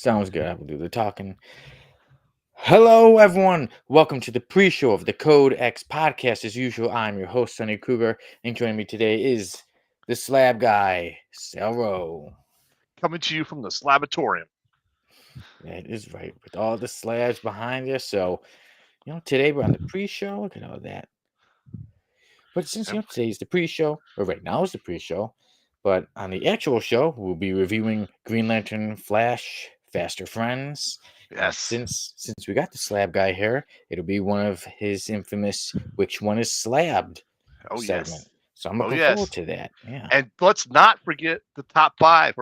Sounds good. I will do the talking. Hello, everyone. Welcome to the pre-show of the Code X podcast. As usual, I'm your host, Sonny Kruger, and joining me today is the slab guy, Selro. Coming to you from the Slabatorium. That is right, with all the slabs behind us. So, today we're on the pre-show. Look at all that. But since Yep. today's the pre-show, or right now is the pre-show, but on the actual show, we'll be reviewing Green Lantern, Flash, Faster Friends. And Yes. since we got the slab guy here, it'll be one of his infamous "Which one is slabbed" Oh, segment. yes. So I'm Oh, looking forward yes. to that. Yeah. And let's not forget the top five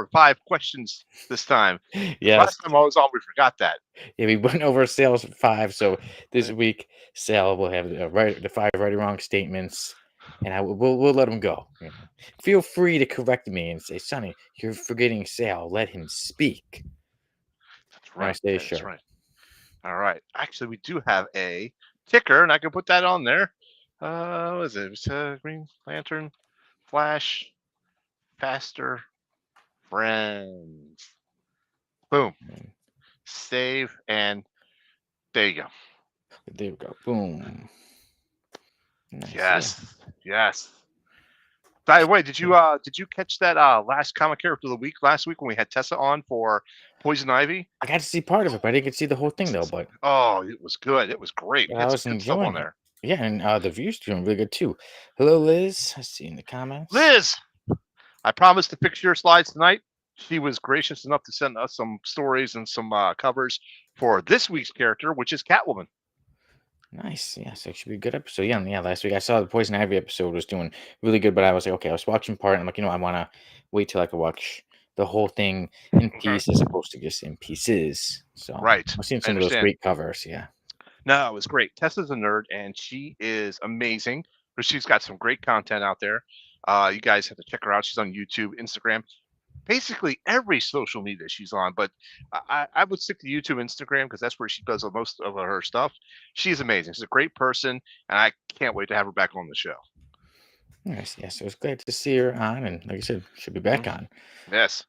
questions this time. Yes. Last time I was on, we forgot that. Yeah, we went over sales 5, so this week Sal will have the 5 right or wrong statements, and we'll let him go. Feel free to correct me and say, "Sonny, you're forgetting Sal. Let him speak." That's And I right. stay That's sure. right. All right. Actually, we do have a ticker, and I can put that on there. What is it? It's Green Lantern, Flash, Faster Friends. Boom. Save, and there you go. There we go. Boom. Nice. Yeah. Yes. By the way, did you catch that last comic character of the week last week when we had Tessa on for Poison Ivy? I got to see part of it, but I didn't get to see the whole thing though. But Oh, it was good. It was great. We I had some was good stuff on enjoying it. there. Yeah, and the views doing really good too. Hello, Liz. I see in the comments. Liz, I promised to fix your slides tonight. She was gracious enough to send us some stories and some covers for this week's character, which is Catwoman. Nice. Yeah, so it should be a good episode. Yeah. Last week I saw the Poison Ivy episode was doing really good, but I was like, okay, I was watching part, and I'm like, I want to wait till I can watch the whole thing in Okay. piece as opposed to just in pieces. So Right. I've seen I some of those understand. great covers. Yeah. No, it was great. Tessa's a nerd, and she is amazing. But she's got some great content out there. You guys have to check her out. She's on YouTube, Instagram, basically every social media she's on. But I would stick to YouTube, Instagram, because that's where she does most of her stuff. She's amazing. She's a great person, and I can't wait to have her back on the show. Nice. Yes, it was great to see her on, and like I said, she'll be back on. Yes.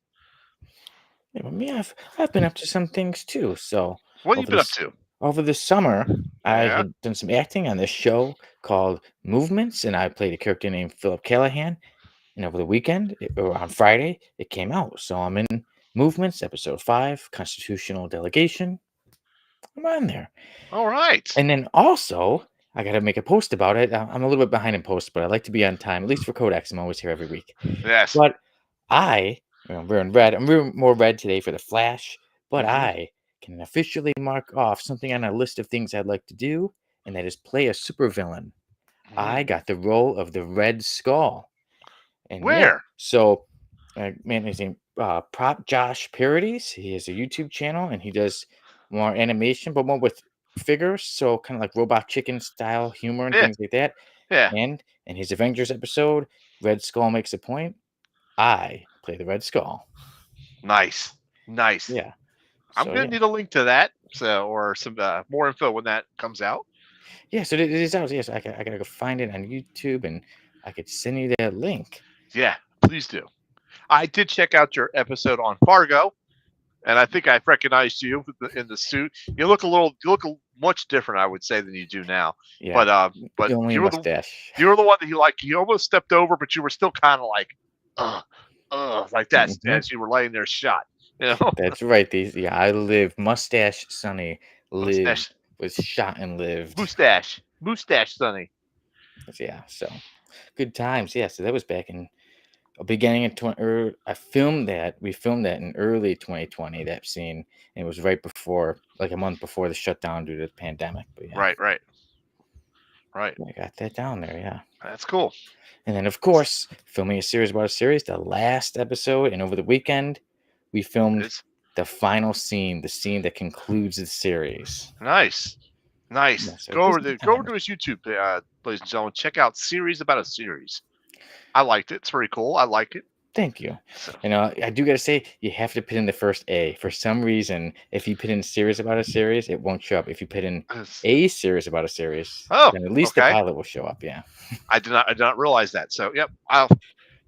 Yeah, but me, I've been up to some things too. So What have you over been up this to? over the summer, I Yeah. had done some acting on this show called Movements, and I played a character named Philip Callahan. And over the weekend, or on Friday, it came out. So I'm in Movements, episode 5, Constitutional Delegation. I'm on there. All right. And then also, I got to make a post about it. I'm a little bit behind in post, but I like to be on time, at least for Codex. I'm always here every week. Yes. But we're in red. I'm real more red today for the Flash, but Mm-hmm. I can officially mark off something on a list of things I'd like to do, and that is play a supervillain. Mm-hmm. I got the role of the Red Skull. And yeah, Where? so man, his name Prop Josh Parodies. He has a YouTube channel and he does more animation, but more with figures, so kind of like Robot Chicken style humor and Yeah. things like that. Yeah. And in his Avengers episode, Red Skull makes a point. I play the Red Skull. Nice. Nice. Yeah. I'm So gonna yeah. need a link to that, or some more info when that comes out. Yeah, so it is out. Yes, I gotta go find it on YouTube and I could send you that link. Yeah, please do. I did check out your episode on Fargo, and I think I recognized you in the suit. You look much different, I would say, than you do now. Yeah. But Only a mustache. you were the one that you almost stepped over, but you were still kind of like, like that Mhm. as you were laying there shot. You know, That's right. I lived. Mustache Sonny lived, mustache, was shot and lived. mustache, Sonny. Yeah, so good times. Yeah, so that was back in beginning of 20. I filmed that. We filmed that in early 2020. That scene, and it was right before, like a month before the shutdown due to the pandemic. But yeah, Right. I got that down there. Yeah, That's cool. and then of course filming a series about a series. The last episode, and over the weekend, we filmed It's the final scene, the scene that concludes the series. nice. Yeah, so Go over busy to times. his YouTube, ladies and gentlemen. Check out series about a series. I liked it. It's very cool. I like it. Thank you. So, I do gotta say, you have to put in the first A. For some reason, if you put in series about a series, it won't show up. If you put in a series about a series, oh, then at least the okay. pilot will show up. Yeah. I did not realize that. So, yep.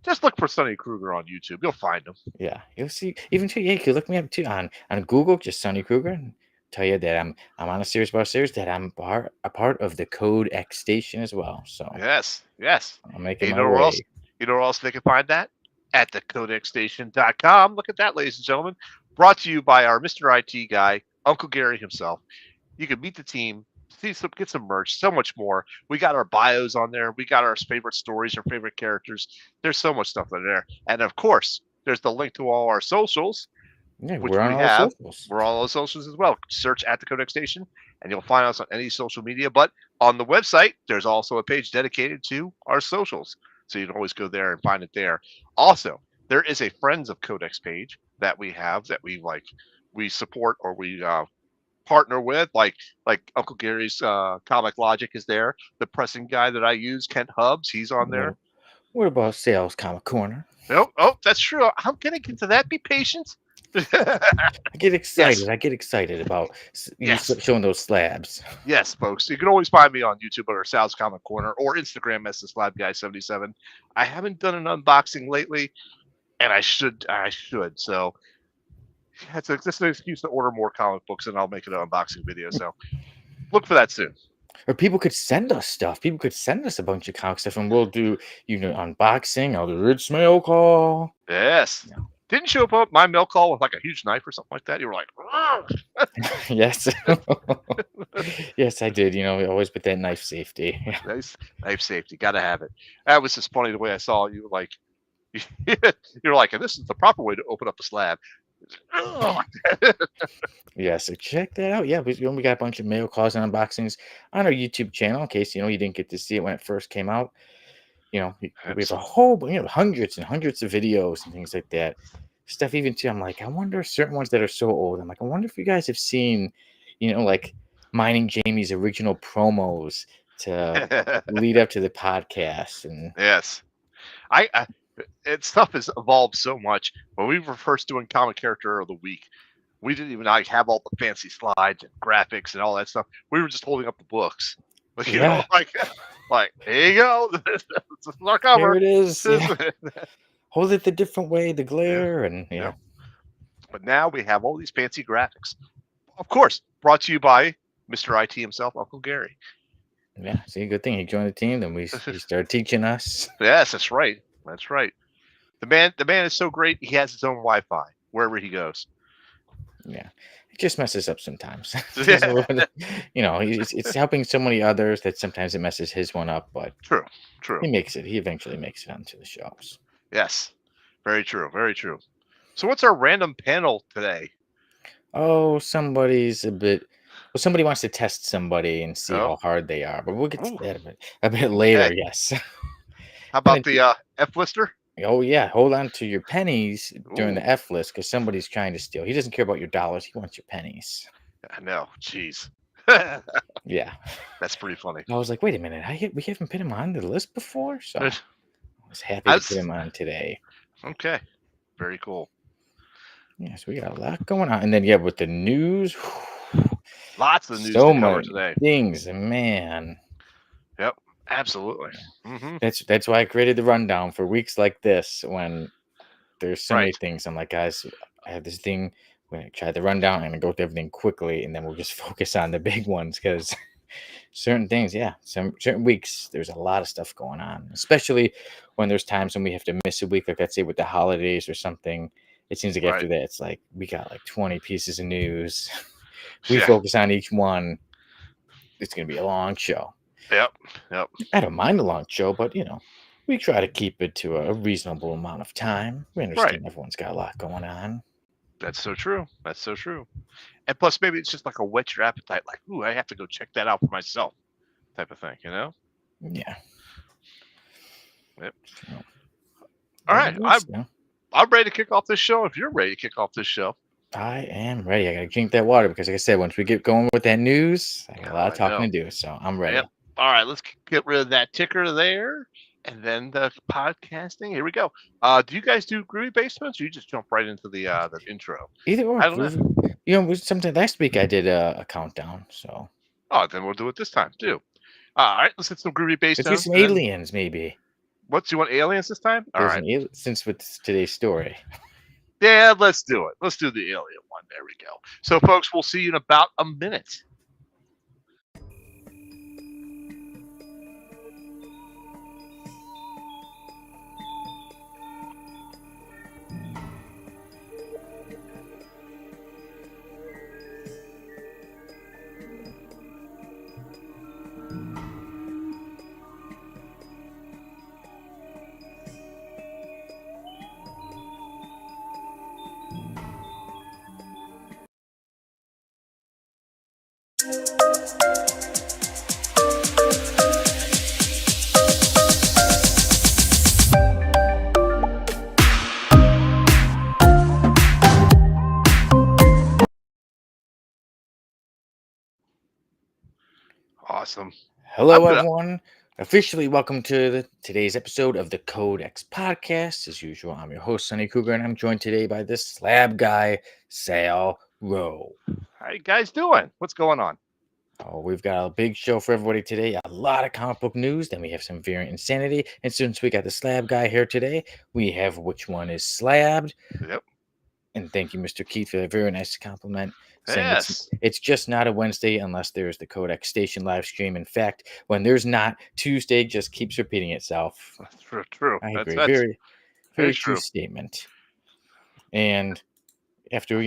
Just look for Sonny Kruger on YouTube. You'll find him. Yeah, you'll see. Even too, yeah, you can look me up too on Google, just Sonny Kruger, and tell you that I'm on a series about a series that I'm a part of the Code X station as well. So Yes, yes. I'm making And my way. you know where else they can find that? At thecodexstation.com. Look at that, ladies and gentlemen. Brought to you by our Mr. IT guy, Uncle Gary himself. You can meet the team, get some merch, so much more. We got our bios on there. We got our favorite stories, our favorite characters. There's so much stuff in there. And of course, there's the link to all our socials, Yeah, which we're on we all the have. socials. We're all on socials as well. Search at the Codex Station, and you'll find us on any social media. But on the website, there's also a page dedicated to our socials, so you can always go there and find it there. Also, there is a Friends of Codex page that we have that we support or we partner with, like Uncle Gary's Comic Logic is there. The pressing guy that I use, Kent Hubbs, he's on there. What about Sales Comic Corner? Oh, that's true. I'm gonna get to that. Be patient. I get excited. Yes. I get excited about you Yes. showing those slabs. Yes, folks. You can always find me on YouTube under Sal's Comic Corner or Instagram as the Slab Guy 77. I haven't done an unboxing lately, and I should. So that's just an excuse to order more comic books, and I'll make an unboxing video. So look for that soon. Or people could send us stuff. People could send us a bunch of comic stuff, and we'll do unboxing. I'll do Rich Mail Call. Yes. Yeah. Didn't you open up my mail call with like a huge knife or something like that? You were like, Yes. Yes, I did. Always with that knife safety. nice knife safety. Got to have it. That was just funny the way I saw you. Like, you're like, and this is the proper way to open up a slab. Yeah, so check that out. Yeah, we got a bunch of mail calls and unboxings on our YouTube channel in case you didn't get to see it when it first came out. We have a whole hundreds and hundreds of videos and things like that. Stuff even too. I'm like, I wonder certain ones that are so old. I'm like, I wonder if you guys have seen, like Mining Jamie's original promos to lead up to the podcast. And yes, stuff has evolved so much. When we were first doing Comic Character of the Week, we didn't even have all the fancy slides and graphics and all that stuff. We were just holding up the books, like here you go. This is our cover. Here it is. Yeah. Hold it the different way, the glare, and yeah. But now we have all these fancy graphics. Of course, brought to you by Mr. IT himself, Uncle Gary. Yeah, see, good thing he joined the team. Then he started teaching us. Yes, that's right. That's right. The man is so great. He has his own Wi-Fi wherever he goes. Yeah, it just messes up sometimes. It's helping so many others that sometimes it messes his one up. But true. He eventually makes it onto the shows. Yes, very true. Very true. So what's our random panel today? Oh, somebody wants to test somebody and see how hard they are, but we'll get to that a bit later. Okay. Yes. How about the F-lister? Oh yeah, hold on to your pennies during the F list because somebody's trying to steal. He doesn't care about your dollars; he wants your pennies. I know. Jeez. Yeah, that's pretty funny. I was like, wait a minute, we haven't put him on the list before, so I was happy to put him on today. Okay, very cool. Yes, we got a lot going on, and then with the news, lots of news to cover today. Things, man. Yep. Absolutely. Mm-hmm. That's why I created the rundown for weeks like this when there's so many things. I'm like, guys, I have this thing. We're gonna try the rundown and go through everything quickly, and then we'll just focus on the big ones because certain things, certain weeks there's a lot of stuff going on, especially when there's times when we have to miss a week, like let's say with the holidays or something. It seems like after that, it's like we got like 20 pieces of news. We focus on each one. It's gonna be a long show. Yep. I don't mind a long show, but we try to keep it to a reasonable amount of time. We understand everyone's got a lot going on. That's so true. And plus, maybe it's just like a whet your appetite, like, ooh, I have to go check that out for myself, type of thing, Yeah. Yep. All right, I'm ready to kick off this show. If you're ready to kick off this show, I am ready. I gotta drink that water because, like I said, once we get going with that news, I got a lot of talking to do. So I'm ready. Yep. All right, let's get rid of that ticker there, and then the podcasting. Here we go. Do you guys do groovy basements, or you just jump right into the intro? Either or. I don't know. Sometime last week I did a countdown. So. Oh, then we'll do it this time too. All right, let's hit some groovy basements. Let's get some aliens, maybe. What, do you want aliens this time? All There's right. an since with today's story. Yeah, let's do it. Let's do the alien one. There we go. So, folks, we'll see you in about a minute. Awesome. I'm Hello, gonna. everyone. Officially welcome to today's episode of the Codex Podcast. As usual, I'm your host, Sonny Cougar, and I'm joined today by this slab guy, Sal Rowe. How you guys doing? What's going on? Oh, we've got a big show for everybody today. A lot of comic book news. Then we have some variant insanity. And since we got the slab guy here today, we have which one is slabbed. Yep. And thank you, Mr. Keith, for a very nice compliment, saying Yes. it's just not a Wednesday unless there's the Codex Station live stream. In fact, when there's not, Tuesday just keeps repeating itself. That's true. True. I That's agree. that's Very, very very true true. statement. And after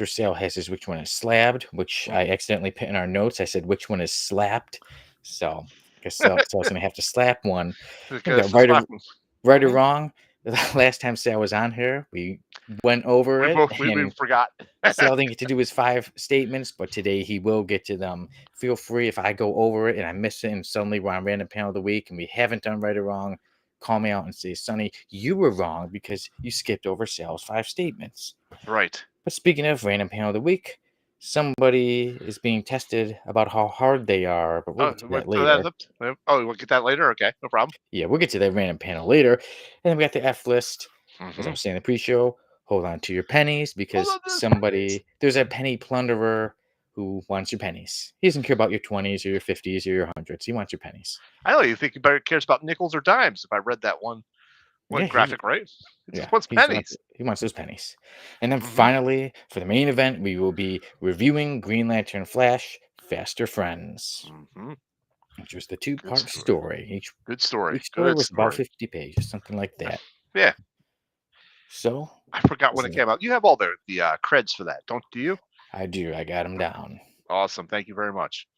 Sale has his which one is slabbed, which I accidentally put in our notes. I said which one is slapped. So I guess Sal's gonna have to slap one. I think Because that it's laughing. right or wrong, the last time Sal was on here, we went over it We and forgot. Sal didn't get to do his 5 statements, but today he will get to them. Feel free if I go over it and I miss it and suddenly we're on random panel of the week and we haven't done right or wrong, call me out and say, Sonny, you were wrong because you skipped over Sal's 5 statements. Right. But speaking of random panel of the week, somebody is being tested about how hard they are, but we'll get to that later. We'll get that later. Okay, no problem. Yeah, we'll get to that random panel later. And then we got the F list. As I Mhm. was saying in the pre-show, hold on to your pennies because Hold on to those there's a penny plunderer who wants your pennies. He doesn't care about your 20s or your 50s or your hundreds. He wants your pennies. I don't even think he better cares about nickels or dimes. If I read that one Yeah, graphic right, it just wants he pennies. wants those pennies. And then Mhm. finally, for the main event, we will be reviewing Green Lantern Flash, Faster Friends, Mhm. which was the 2-part story. story. Good story. Each story Good was about story. 50 pages, something like that. Yeah, So I forgot when it came out. You have all the creds for that, don't you? I do. I got them down. Awesome. Thank you very much.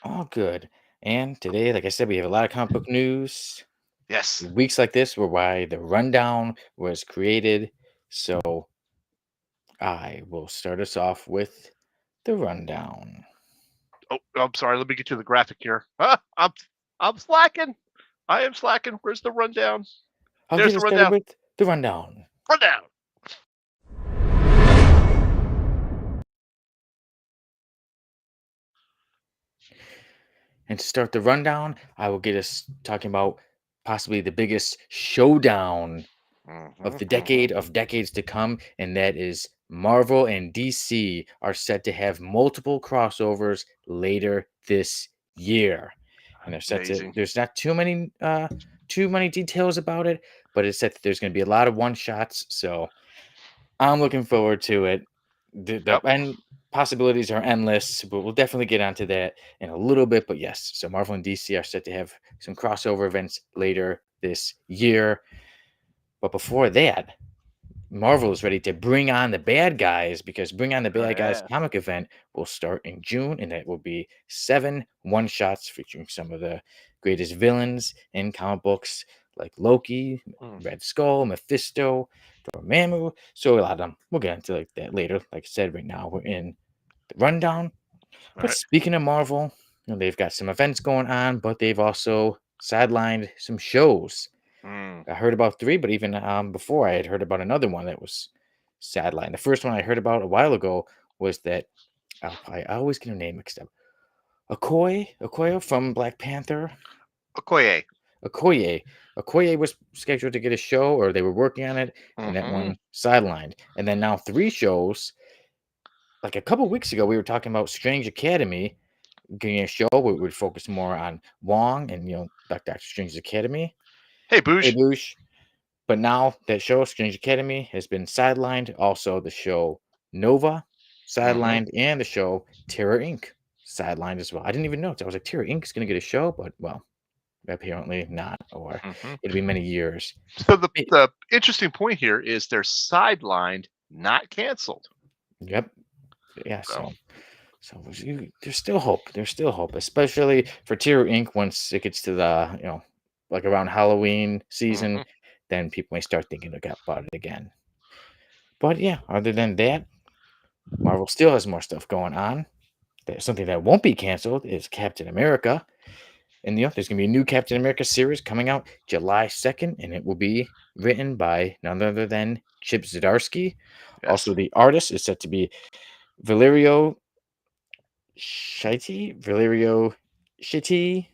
All good. And today, like I said, we have a lot of comic book news. Yes. Weeks like this were why the rundown was created. So I will start us off with the rundown. Oh, I'm sorry. Let me get you the graphic here. I'm slacking. I am slacking. Where's the rundown? I'll There's get the us started rundown. with the rundown. Rundown. And to start the rundown, I will get us talking about possibly the biggest showdown of the decade of decades to come, and that is Marvel and DC are set to have multiple crossovers later this year. And they're set to, Amazing. there's not too many details about it, but it's set that there's going to be a lot of one shots. So I'm looking forward to it. And possibilities are endless, but we'll definitely get onto that in a little bit. But yes, so Marvel and DC are set to have some crossover events later this year. But before that, Marvel is ready to bring on the bad guys because Bring On the Bad Guys Yeah. comic event will start in June, and it will be 7 one shots featuring some of the greatest villains in comic books like Loki, Red Skull, Mephisto, Dormammu. So a lot of them. We'll get into like that later. Like I said, right now we're in the rundown. But Right. speaking of Marvel, they've got some events going on, but they've also sidelined some shows. I heard about 3, but even before I had heard about another one that was sidelined. The first one I heard about a while ago was that I always get her name mixed up. Okoye from Black Panther. Okoye. Okoye was scheduled to get a show, or they were working on it, and that one sidelined. And then now 3 shows. Like a couple weeks ago, we were talking about Strange Academy getting a show where we would focus more on Wong and Doctor Strange's Academy. Hey, Hey, Boosh. Boosh. But now that show, Strange Academy, has been sidelined. Also, the show Nova Hmm. sidelined, and the show Terror Inc. sidelined as well. I didn't even know. I was like, Terror Inc. is going to get a show, but well, apparently not, or Hmm. it'll be many years. So the Hey, the interesting point here is they're sidelined, not canceled. yep. Yeah. So, So there's still hope. There's still hope, especially for Terror Inc. Once it gets to the like around Halloween season, hmm, then people may start thinking about it again. But yeah, other than that, Marvel still has more stuff going on. There's something that won't be canceled is Captain America. And there's gonna be a new Captain America series coming out July 2nd, and it will be written by none other than Chip Zdarsky. yes. Also, the artist is set to be Valerio Valerio Shitty.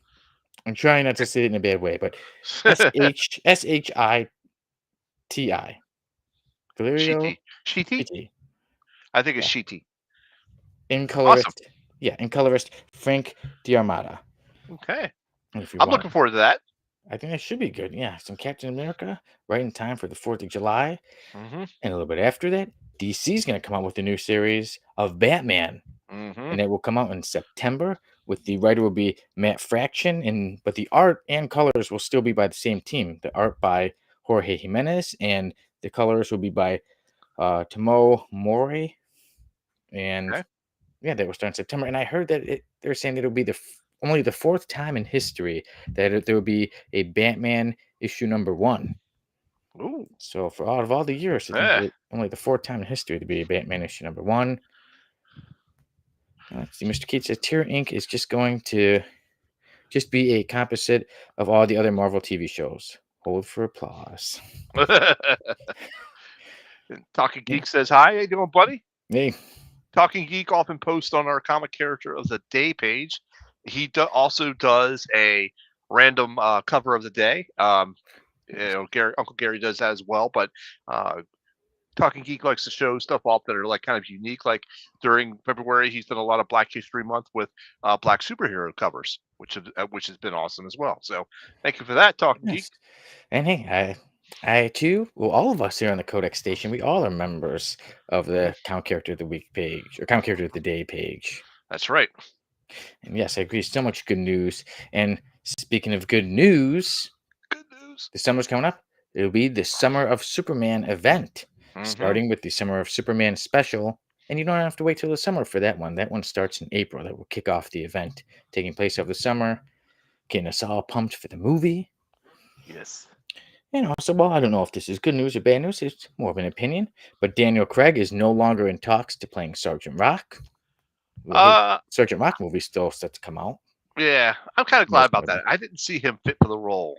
I'm trying not to say it in a bad way, but Shiti. Valerio Sheety. Sheety? Shitty. I think it's Yeah. Sheety. In Awesome. colorist. Yeah, in colorist Frank Diarmata. Okay. And if you I'm want, looking forward to that. I think that should be good. Yeah, some Captain America right in time for the 4th of July. Hmm. And a little bit after that, DC is going to come out with a new series of Batman, Hmm. and it will come out in September. With the writer will be Matt Fraction, and but the art and colors will still be by the same team. The art by Jorge Jimenez, and the colors will be by Tomo Mori. And Okay. yeah, that will start in September. And I heard that they're saying that it'll be only the fourth time in history that there will be a Batman issue number one. Ooh. So for out of all the years, I think Eh. that only the fourth time in history to be a Batman issue number one. Let's see, Mr. Keats says Tier Inc. is just going to just be a composite of all the other Marvel TV shows. Hold for applause. Talking Yeah. Geek says hi. How you doing, buddy? Hey. Talking Geek often posts on our comic character of the day page. He also does a random cover of the day. Uncle Gary does that as well. But uh, Talking Geek likes to show stuff off that are like kind of unique. Like during February, he's done a lot of Black History Month with Black superhero covers, which has been awesome as well. So thank you for that, Talking Geek. Yes. And hey, I too, well, all of us here on the Codex Station, we all are members of Mhm. the Count Character of the Week page or Count Character of the Day page. That's right. And yes, I agree. So much good news. And speaking of good news, Good news. the summer's coming up. It'll be the Summer of Superman event, Hmm. starting with the Summer of Superman special. And you don't have to wait till the summer for that one. That one starts in April. That will kick off the event taking place over the summer, getting us all pumped for the movie. Yes. And also, well, I don't know if this is good news or bad news. It's more of an opinion. But Daniel Craig is no longer in talks to playing Sergeant Rock. Well, his Uh, Sergeant Rock movie still set to come out. yeah, I'm kind of glad Most about that. notably. I didn't see him fit for the role.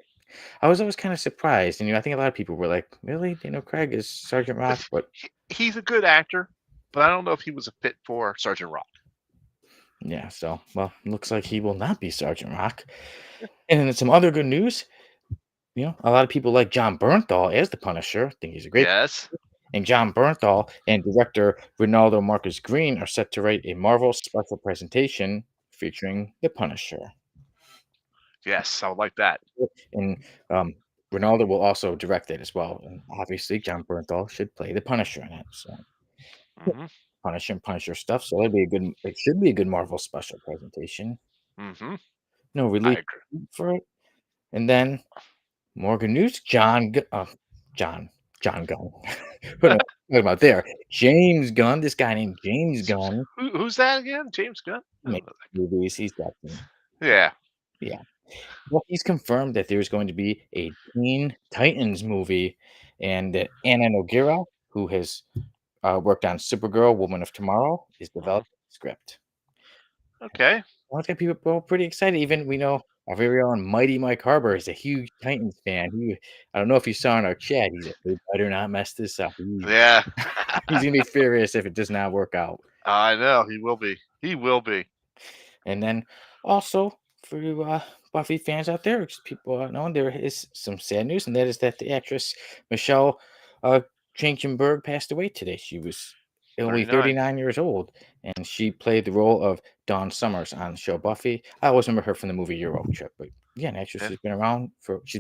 I was always kind of surprised. And, I think a lot of people were like, really? Daniel Craig is Sergeant Rock? But He's a good actor, but I don't know if he was a fit for Sergeant Rock. yeah, so, well, looks like he will not be Sergeant Rock. And then some other good news. A lot of people like John Bernthal as the Punisher. I think he's a great. Yes. And John Bernthal and director Ronaldo Marcus Green are set to write a Marvel special presentation featuring the Punisher. Yes, I would like that. And Ronaldo will also direct it as well. And obviously, John Bernthal should play the Punisher in it. So Hmm. Punisher and Punisher stuff. So that'd be a good. It should be a good Marvel special presentation. Hmm. No I release agree. for it. And then more good news. John John Gunn. What am I talking about there? James Gunn. This guy named James Gunn. Who's that again? James Gunn? I He don't makes know movies. He's got some. that. Yeah. Yeah. Well, he's confirmed that there's going to be a Teen Titans movie, and that Anna Noguera, who has worked on Supergirl, Woman of Tomorrow, is Mhm. developing the script. Okay. Well, it's got people pretty excited. Even we know our very own Mighty Mike Harbor is a huge Titans fan. I don't know if you saw in our chat. He's like, "We better not mess this up." Yeah. He's gonna be furious if it does not work out. I know he will be. He will be. And then also for you Buffy fans out there, just people knowing there is some sad news, and that is that the actress Michelle Trachtenberg passed away today. She was only 39. 39 years old, and she played the role of Dawn Summers on the show Buffy. I always remember her from the movie Euro Trip, but yeah, naturally Yeah. she's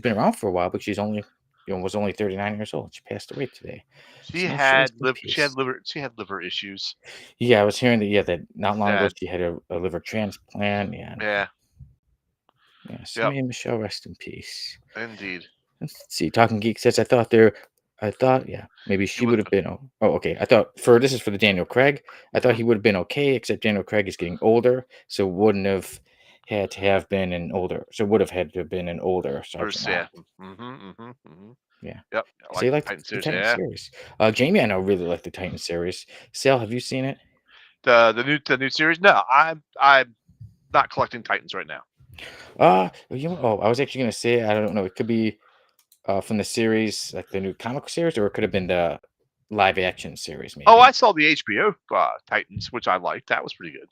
been around for a while, but she's only was only 39 years old. She passed away today. She So may she had rest in liv peace. she had liver issues. Yeah, I was hearing that. Yeah, that not long ago Sad. she had a liver transplant. Yeah, Yeah. yeah. So Yep. may Michelle rest in peace. Indeed. Let's see. Talking Geek says, I thought, yeah, maybe He she was would have been. Oh, okay. I thought this is for the Daniel Craig. I thought mhm. he would have been okay, except Daniel Craig is getting older, so wouldn't have had to have been an older. So would have had to have been an older Sergeant Bruce, yeah. Rock. Yeah, Yep. I because like they the like Titan the series, Titan yeah. series. Jamie, I know really like the Titan series. Sal, have you seen it? The new series? No, I'm not collecting Titans right now. I was actually gonna say I don't know. It could be from the series, like the new comic series, or it could have been the live action series, Oh, maybe. I saw the HBO Titans, which I liked. That was pretty good.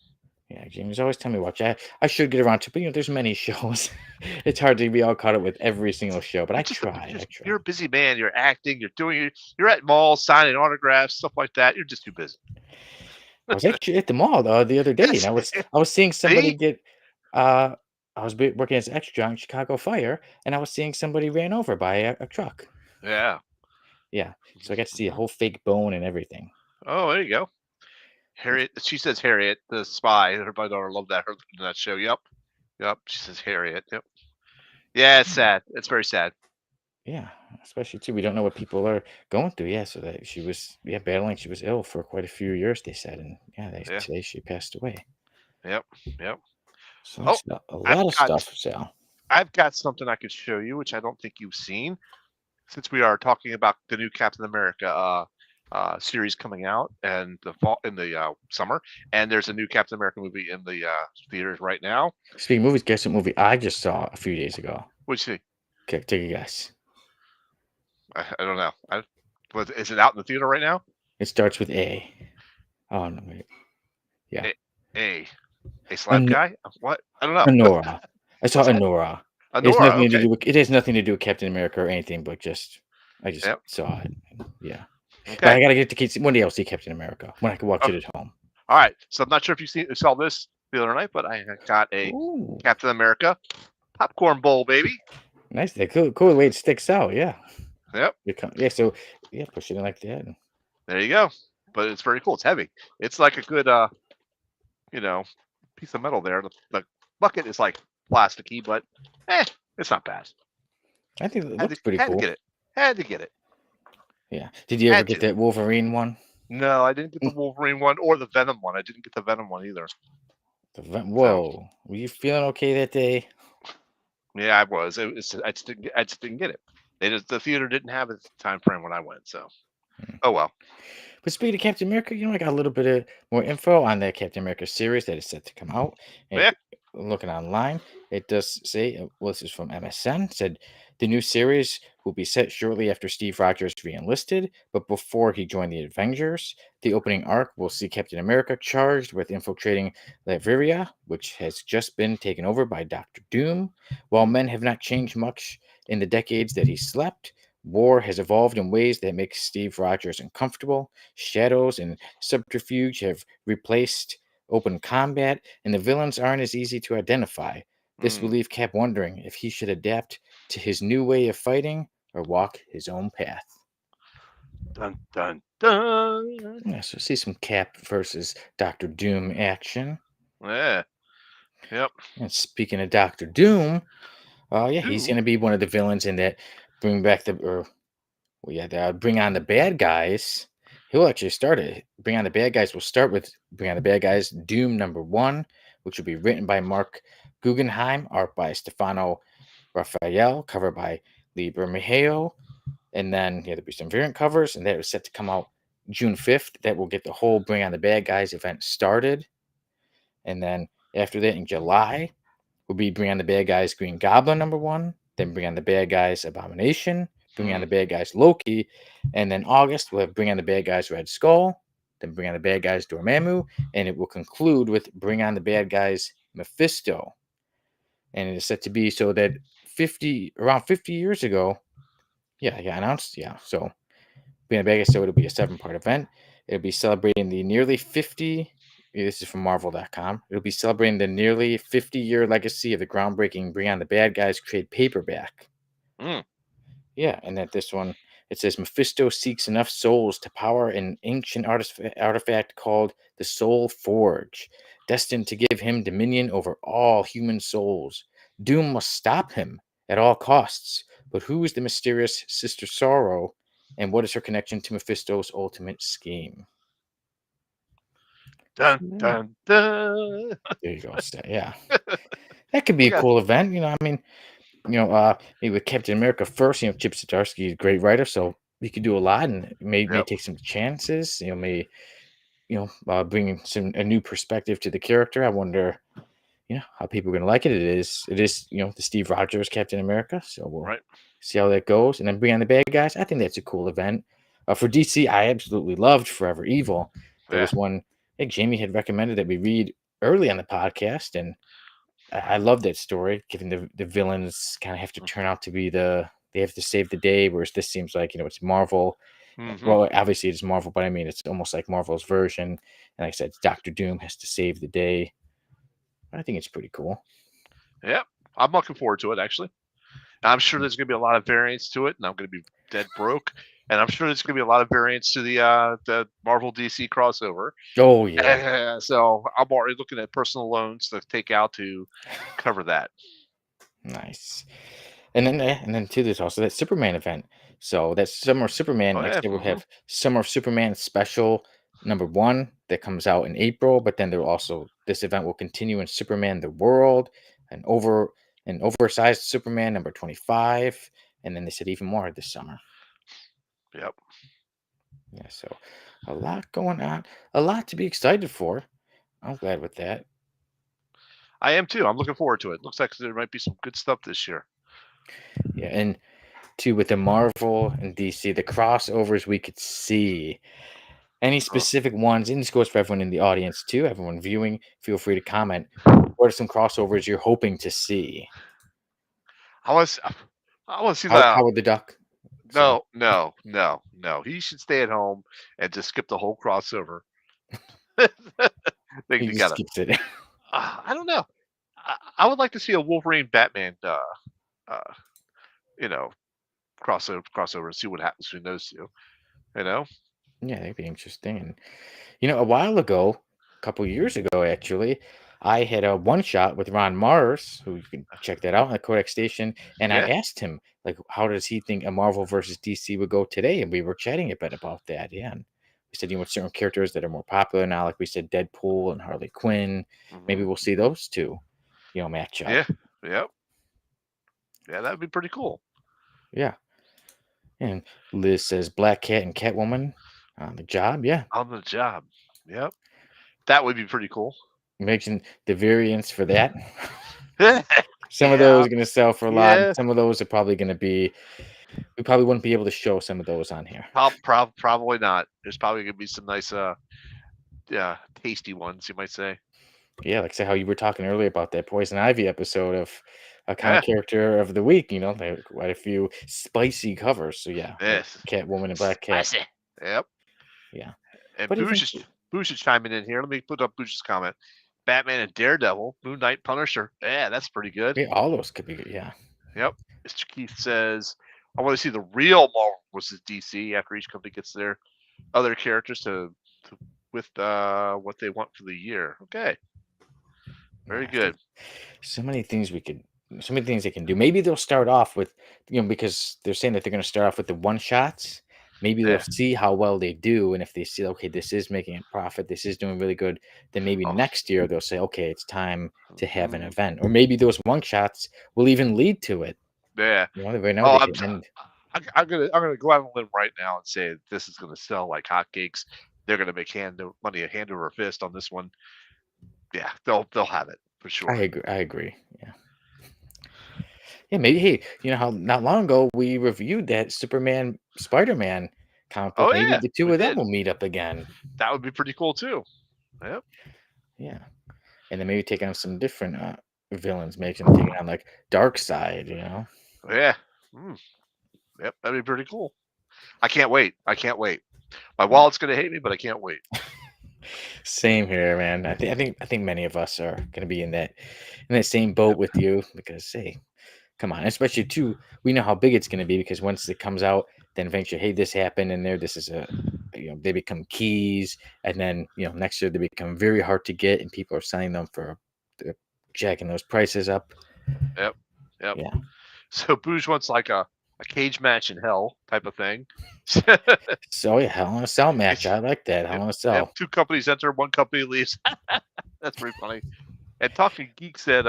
Yeah, James always tell me watch. I should get around to, but there's many shows. It's hard to be all caught up with every single show, but You're I just a try. I try. you're a busy man. You're acting. You're at malls signing autographs, stuff like that. You're just too busy. I was actually at the mall the other day, and Yes. I was seeing somebody See? get. I was working as an extra on Chicago Fire, and I was seeing somebody ran over by a truck. Yeah. Yeah, so I got to see a Mhm. whole fake bone and everything. Oh, there you go. Harriet. She says Harriet, the spy. My daughter loved that show. Yep. Yep. She says Harriet. Yep. Yeah, it's sad. It's very sad. Yeah, especially too. We don't know what people are going through. Yeah, so that she was battling. She was ill for quite a few years. They said, and yeah, Yeah. today she passed away. Yep. Yep. So Oh, that's a I've lot of got stuff, Sal. I've got something I could show you, which I don't think you've seen, since we are talking about the new Captain America series coming out and the fall in the summer, and there's a new Captain America movie in the theaters right now. Speaking of movies, guess what movie I just saw a few days ago? Which Okay, take a guess. I don't know. Is it out in the theater right now? It starts with A. Oh no, wait. Yeah, A a, a slab An- guy? What? I don't know. Honora. I saw What's that? Honora. It has Anora. nothing to Okay. do with. It has nothing to do with Captain America or anything, but I just Yep. saw it. Yeah, but Okay. I gotta get to one day I'll see Captain America when I can watch Oh, it at home. all right. So I'm not sure if saw this the other night, but I got a Ooh, Captain America popcorn bowl, baby. nice. That cool way it sticks out. Yeah. Yep. Yeah. So yeah, push it in like that. There you go. But it's very cool. It's heavy. It's like a good you know, piece of metal there. The bucket is like plasticky, but it's not bad. I think it looks pretty Had to cool. get it. Had to get it. Yeah. Did you ever Had get to. that Wolverine one? No, I didn't get the Wolverine one or the Venom one. I didn't get the Venom one either. So Whoa. Were you feeling okay that day? yeah, I was. I just didn't get it. The theater didn't have it at the time frame when I went. So Hmm. oh well. But speaking of Captain America, I got a little bit of more info on that Captain America series that is set to come out. And Yeah. looking online, it does say, well, this is from MSN, said the new series will be set shortly after Steve Rogers re-enlisted, but before he joined the Avengers. The opening arc will see Captain America charged with infiltrating Latveria, which has just been taken over by Doctor Doom. While men have not changed much in the decades that he slept, war has evolved in ways that make Steve Rogers uncomfortable. Shadows and subterfuge have replaced open combat, and the villains aren't as easy to identify. This will Mm. leave Cap wondering if he should adapt to his new way of fighting or walk his own path. Dun dun dun. Yeah, so see some Cap versus Doctor Doom action. Yeah. Yep. And speaking of Doctor Doom, yeah, he's Doom. going to be one of the villains in that bring back the or well, yeah, bring on the bad guys. He'll actually start it. Bring on the bad guys. We'll start with Bring on the Bad Guys, Doom #1, which will be written by Mark Guggenheim, art by Stefano Raphael, cover by Lee Bermejo, and then yeah, there'll be some variant covers, and that was set to come out June 5th. That will get the whole Bring on the Bad Guys event started, and then after that in July will be Bring on the Bad Guys Green Goblin #1, then Bring on the Bad Guys Abomination, Bring on Hmm. the Bad Guys Loki, and then August we'll have Bring on the Bad Guys Red Skull, then Bring on the Bad Guys Dormammu, and it will conclude with Bring on the Bad Guys Mephisto. And it is set to be so that around 50 years ago, announced, so Bring on the Bad Guys, so it'll be a 7-part event. It'll be celebrating the nearly 50 This is from Marvel.com. It'll be celebrating the nearly 50-year legacy of the groundbreaking Bring On the Bad Guys trade paperback. Mm, Yeah, and that this one it says Mephisto seeks enough souls to power an ancient artifact called the Soul Forge, destined to give him dominion over all human souls. Doom must stop him at all costs. But who is the mysterious Sister Sorrow, and what is her connection to Mephisto's ultimate scheme? dun Yeah, dun dun. there you go. So, yeah, that could be We a got cool event. I mean, maybe with Captain America first. Chip Zdarsky is a great writer, so he could do a lot and may yep. take some chances. Bringing a new perspective to the character. I wonder, how people are going to like it. It is the Steve Rogers Captain America, so we'll Right. see how that goes. And then bring on the bad guys. I think that's a cool event. For DC, I absolutely loved Forever Evil. There Yeah. was one I think Jamie had recommended that we read early on the podcast, and I love that story, given the villains kind of have to turn out to be they have to save the day, whereas this seems like, it's Marvel. Mm-hmm. Well, obviously it's Marvel, but I mean, it's almost like Marvel's version. And like I said, Doctor Doom has to save the day. I think it's pretty cool. Yep. I'm looking forward to it, actually. I'm sure there's going to be a lot of variants to it, and I'm going to be dead broke. And I'm sure there's going to be a lot of variants to the Marvel DC crossover. Oh yeah, So I'm already looking at personal loans to take out to cover that. nice. And then too, there's also that Superman event. So that's Summer of Superman. Oh Like I yeah. said, we'll Mm-hmm. have Summer of Superman special #1 that comes out in April. But then there will also this event will continue in Superman the World, and an oversized Superman #25, and then they said even more this summer. Yep. Yeah, so a lot going on, a lot to be excited for. I'm glad with that. I am too. I'm looking forward to it. Looks like there might be some good stuff this year. Yeah, and too with the Marvel and DC, the crossovers we could see. Any Oh. specific ones, and this goes for everyone in the audience too, everyone viewing, feel free to comment. What are some crossovers you're hoping to see? I was. I want to see the. Howard the Duck. So No, no, no, no. He should stay at home and just skip the whole crossover thing he just together. skips it. I don't know. I would like to see a Wolverine Batman, uh, you know, crossover and see what happens between those two. You know? Yeah, that'd be interesting. And a while ago, a couple years ago actually, I had a one shot with Ron Mars, who you can check that out on the Kodak Station, and I Yeah. asked him like, how does he think a Marvel versus DC would go today? And we were chatting a bit about that. Yeah, and we said, with certain characters that are more popular now, like we said, Deadpool and Harley Quinn, maybe Hmm. we'll see those two, match up. Yeah. Yep. Yeah, that would be pretty cool. Yeah, and Liz says Black Cat and Catwoman on the job. Yeah, On the job. Yep. That would be pretty cool. making the variants for that. Some of those Yeah. are gonna sell for a lot, and Yeah. some of those are probably gonna be we probably wouldn't be able to show some of those on here. Probably not. There's probably gonna be some nice, yeah, tasty ones, you might say. Yeah, like say how you were talking earlier about that Poison Ivy episode of a kind of Yeah. character of the week, there quite a few spicy covers. So yeah, like Yes. Catwoman and Black Cat. Spicy. Yep. Yeah. And What do you think? Booge is chiming in here. Let me put up Booge's comment. Batman and Daredevil, Moon Knight, Punisher. Yeah, that's pretty good. Yeah, all those could be good. Yeah. Yep. Mr. Keith says, I want to see the real Marvel versus DC after each company gets their other characters to with what they want for the year. Okay. Very Yeah. So good. so many things so many things they can do. Maybe they'll start off with, because they're saying that they're going to start off with the one shots. Maybe they'll Yeah. see how well they do, and if they see, okay, this is making a profit, this is doing really good, then maybe Oh. next year they'll say, okay, it's time to have an Mhm. event, or maybe those one shots will even lead to it. Yeah. Right now Oh, they can end. I'm gonna go out on a limb right now and say this is gonna sell like hotcakes. They're gonna make money a hand over fist on this one. Yeah, they'll have it for I sure. agree. I agree. Yeah. Yeah. Maybe. Hey, how not long ago we reviewed that Superman Spider Man comic book. Oh Maybe yeah, the two we of them did. will meet up again. That would be pretty cool too. Yep. Yeah. And then maybe take on some different villains, make them take on like Dark Side. Yeah. Mm, yep. That'd be pretty cool. I can't wait. I can't wait. My Yeah. wallet's gonna hate me, but I can't wait. Same here, man. I think many of us are gonna be in that same boat with you because hey, come on, especially too, we know how big it's gonna be because once it comes out, then eventually, hey, this happened and there, this is they become keys, and then next year they become very hard to get, and people are selling them for they're jacking those prices up. Yep. Yep. Yeah. So Booge wants like a cage match in hell type of thing. So yeah, Hell in a Cell match. It's I like that. Hell yep, in a yep. Cell. Two companies enter, one company leaves. That's pretty funny. And Talking Geek said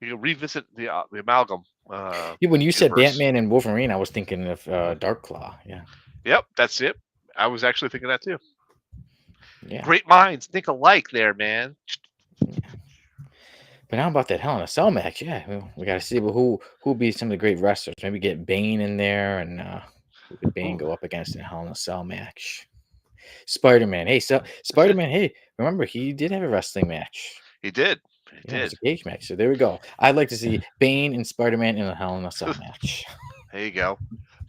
you can revisit the amalgam Yeah, when you said universe. Batman and Wolverine, I was thinking of Dark Claw. Yeah. Yep, that's it. I was actually thinking that too. Yeah. Great minds think alike there, man. But how about that Hell in a Cell match? Yeah, we got to see who'll be some of the great wrestlers. Maybe get Bane in there, and who could Bane Ooh, go up against in a Hell in a Cell match? Spider Man. Hey, so Spider Man. Hey, remember he did have a wrestling match. he did. He Yeah, it was did. a cage match. So there we go. I'd like to see Bane and Spider Man in a Hell in a Cell match. There you go.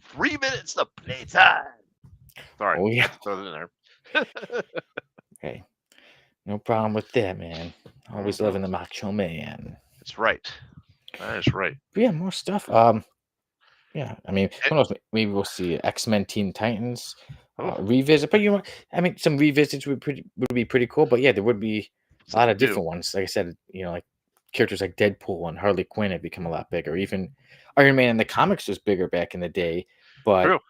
3 minutes of playtime. Sorry, Oh had yeah. to throw that in there. Okay, no problem with that, man. Always Mhm. loving the Macho Man. That's right. That is right. But yeah, more stuff. Yeah, I mean, Eh, who knows? Maybe we'll see X-Men Teen Titans oh, revisit. But I mean, some revisits would be pretty cool. But yeah, there would be a lot something of new. different ones. Like I said, like characters like Deadpool and Harley Quinn have become a lot bigger. Even Iron Man in the comics was bigger back in the day. But True.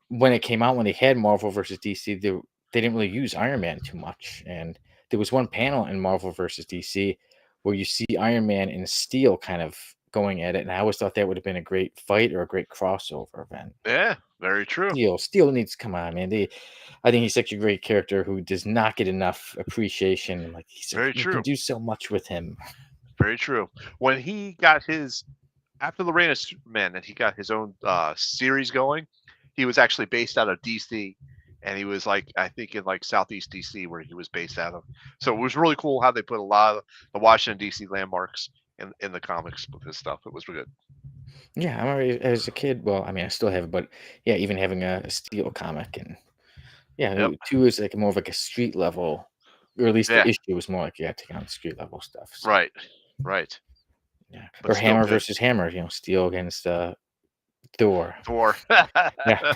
when it came out, when they had Marvel versus DC, they didn't really use Iron Man too much. And there was one panel in Marvel versus DC where you see Iron Man and Steel kind of going at it, and I always thought that would have been a great fight or a great crossover event. Yeah, very true. Steel needs come on, man. I think he's such a great character who does not get enough appreciation. And like Very you can true. do so much with him. Very true. When he got his after the reign of Superman and he got his own series going, he was actually based out of DC, and he was like I think in like Southeast DC where he was based out of. So it was really cool how they put a lot of the Washington DC landmarks in the comics with his stuff. It was good. Yeah, I remember as a kid. Well, I mean, I still have it, but yeah, even having a Steel comic and yeah, Yep. two is like more of like a street level, or at least the Yeah. issue was more like you had to take on street level stuff. So Right. Right. yeah, But or still Hammer good. versus Hammer. Steel against Thor. Thor. Yeah,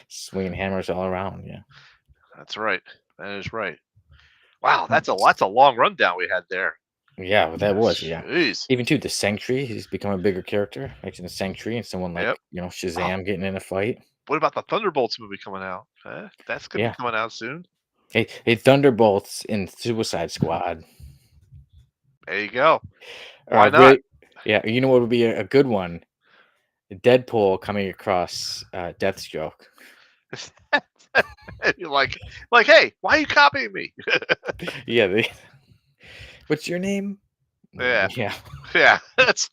swinging hammers all around. Yeah, That's right. That is right. Wow, Hmm. that's a long rundown we had there. Yeah, well, that was yeah. Jeez. Even too the Sanctuary, he's become a bigger character. Making the Sanctuary and someone like Yep. Oh, Shazam getting in a fight. what about the Thunderbolts movie coming out? That's gonna be Yeah, coming out soon. hey, Thunderbolts in Suicide Squad. There you go. Or Why a not? great, yeah. You know what would be a good one? Deadpool coming across Deathstroke. You're like, hey, why are you copying me? Yeah, what's your name? Yeah, Yeah, yeah. That's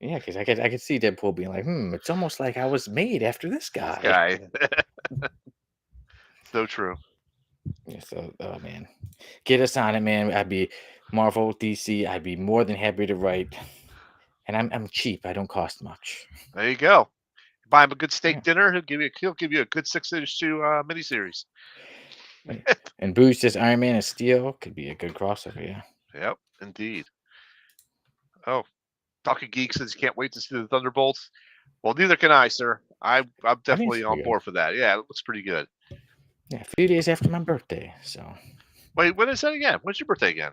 yeah, because I could see Deadpool being like, it's almost like I was made after this this guy. guy. So true. Yeah, so oh man, get us on it, man. I'd be Marvel, DC. I'd be more than happy to write, and I'm cheap. I don't cost much. There you go. Buy him a good Yeah, steak dinner. He'll give you a good 6 issue miniseries. yeah. And Booze says Iron Man and Steel could be a good crossover. Yeah, Yep, indeed. Oh, Talking Geek says he can't wait to see the Thunderbolts. Well, neither can I, sir. I'm I think it's definitely on pretty good. board for that. Yeah, it looks pretty good. Yeah, a few days after my birthday. So Wait, when is that again? When's your birthday again?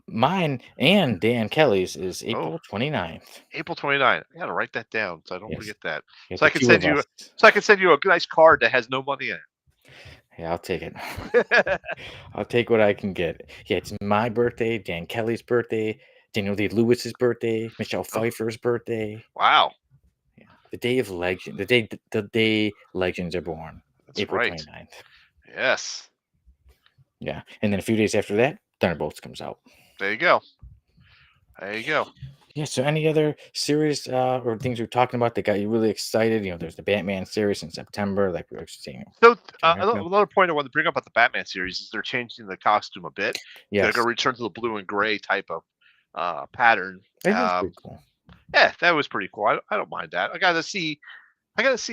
mine and Dan Kelly's is Oh, April 29th. April 29th. I gotta write that down so I don't Yes, forget that. yeah, So the I can two send of us. you so I can send you a nice card that has no money in Yeah, I'll take it. it. I'll take what I can get. Yeah, it's my birthday, Dan Kelly's birthday, Daniel Day Lewis's birthday, Michelle Oh, Pfeiffer's birthday. wow. Yeah, the day legends are born, That's April right. 29th. Yes. Yeah, and then a few days after that, Thunderbolts comes out. There you go. There you go. Yeah. So, any other series or things we're talking about that got you really excited? There's the Batman series in September, like we were saying a So few minutes ago. another point I want to bring up about the Batman series is they're changing the costume a bit. They're going Yes, to return to the blue and gray type of pattern. I think that's pretty cool. Yeah, that was pretty cool. I don't mind that. I got to see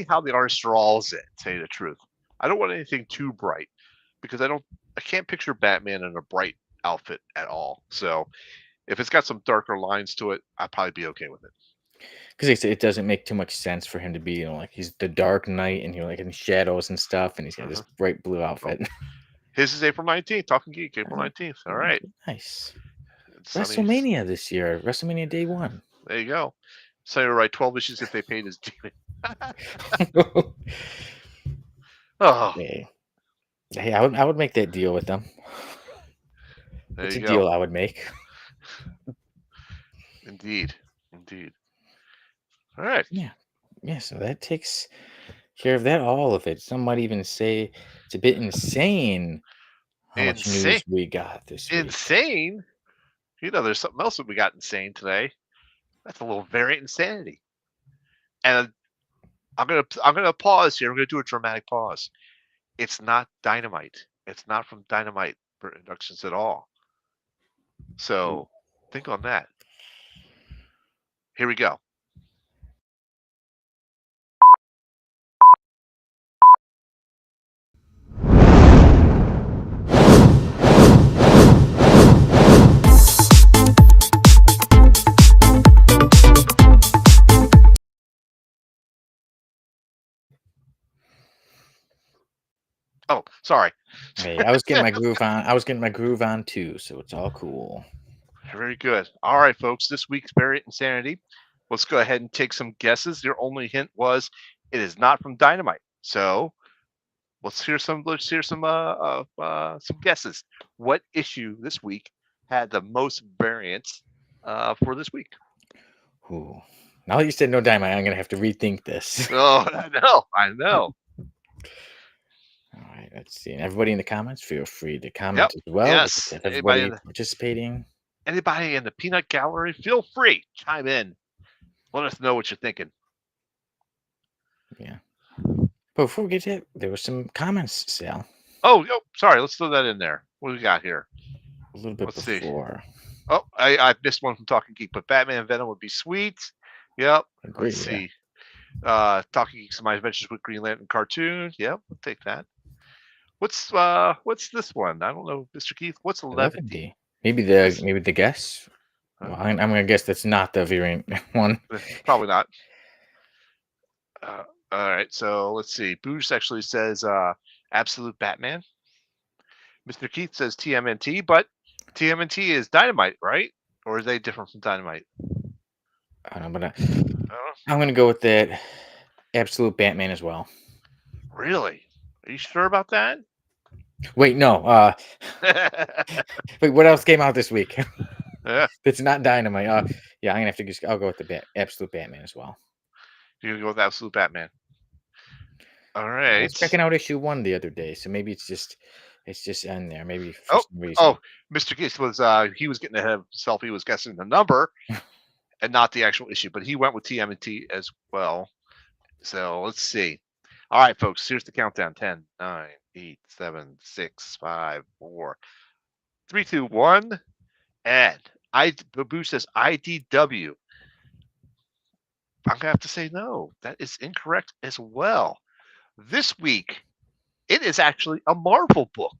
how the artist draws it. To tell you the truth, I don't want anything too bright. because I can't picture Batman in a bright outfit at all. So if it's got some darker lines to it, I'd probably be okay with it. Because it doesn't make too much sense for him to be, like he's the Dark Knight and you're like in shadows and stuff, and he's got this Uh-huh. bright blue Oh, outfit. his is April 19th. Talking Geek, April 19th. All right. Nice. Sunny. WrestleMania this year, WrestleMania Day 1. There you go. So you're right. 12 issues if they paid his due. Oh, Hey, hey, I would make that deal with them. there It's you a go. deal I would make. Indeed. Indeed. All right. Yeah. Yeah, so that takes care of that, all of it. Some might even say it's a bit insane how much Insane. news we got this week. Insane. There's something else that we got insane today. That's a little variant insanity. And I'm gonna pause here. I'm gonna do a dramatic pause. It's not Dynamite. It's not from Dynamite Productions at all. So think on that. Here we go. Oh, sorry. Hey, I was getting my groove on. I was getting my groove on too, so it's all cool. Very good. All right, folks. This week's Variant Insanity. Let's go ahead and take some guesses. Your only hint was it is not from Dynamite. So let's hear some guesses. What issue this week had the most variants for this week? Ooh. Now that you said no dynamite, I'm gonna have to rethink this. Oh, I know. All right, let's see. And everybody in the comments, feel free to Yep. comment as well. We'll just Yes. have Anybody everybody in the, participating. anybody in the peanut gallery, feel free, chime in. Let us know what you're thinking. Yeah. But before we get to it, there was some comments, Sal, Oh, sorry. Let's throw that in there. What do we got here? a little bit Let's see. before. Oh, I missed one from Talking Geek, but Batman and Venom would be sweet. Yep. Agree, Let's yeah. see. Talking Geeks My Adventures with Green Lantern cartoon. Yep, we'll take that. What's this one? I don't know, Mr. Keith. What's Levity? Maybe This the guess. Well, I'm gonna guess that's not the variant one. probably not. All right, so let's see. Boosh actually says Absolute Batman. Mr. Keith says TMNT, but TMNT is Dynamite, right? Or are they different from Dynamite? I'm gonna I don't know. I'm gonna go with that absolute Batman as well. Really? Are you sure about that? Wait, no. Wait, what else came out this week? Yeah, That's not Dynamite. Yeah, I'm gonna have to just. I'll go with the absolute Batman as well. you're gonna go with Absolute Batman. All I was right. checking out issue 1 the other day, so maybe it's just in there. Maybe for Oh, some reason. oh, Mr. Keith was he was getting ahead of himself. He was guessing the number and not the actual issue, but he went with TMNT as well. So let's see. All right, folks, here's the countdown: 10, 9, 8, 7, 6, 5, 4, 3, 2, 1. And Babu says IDW. I'm gonna have to say no. That is incorrect as well. This week, it is actually a Marvel book,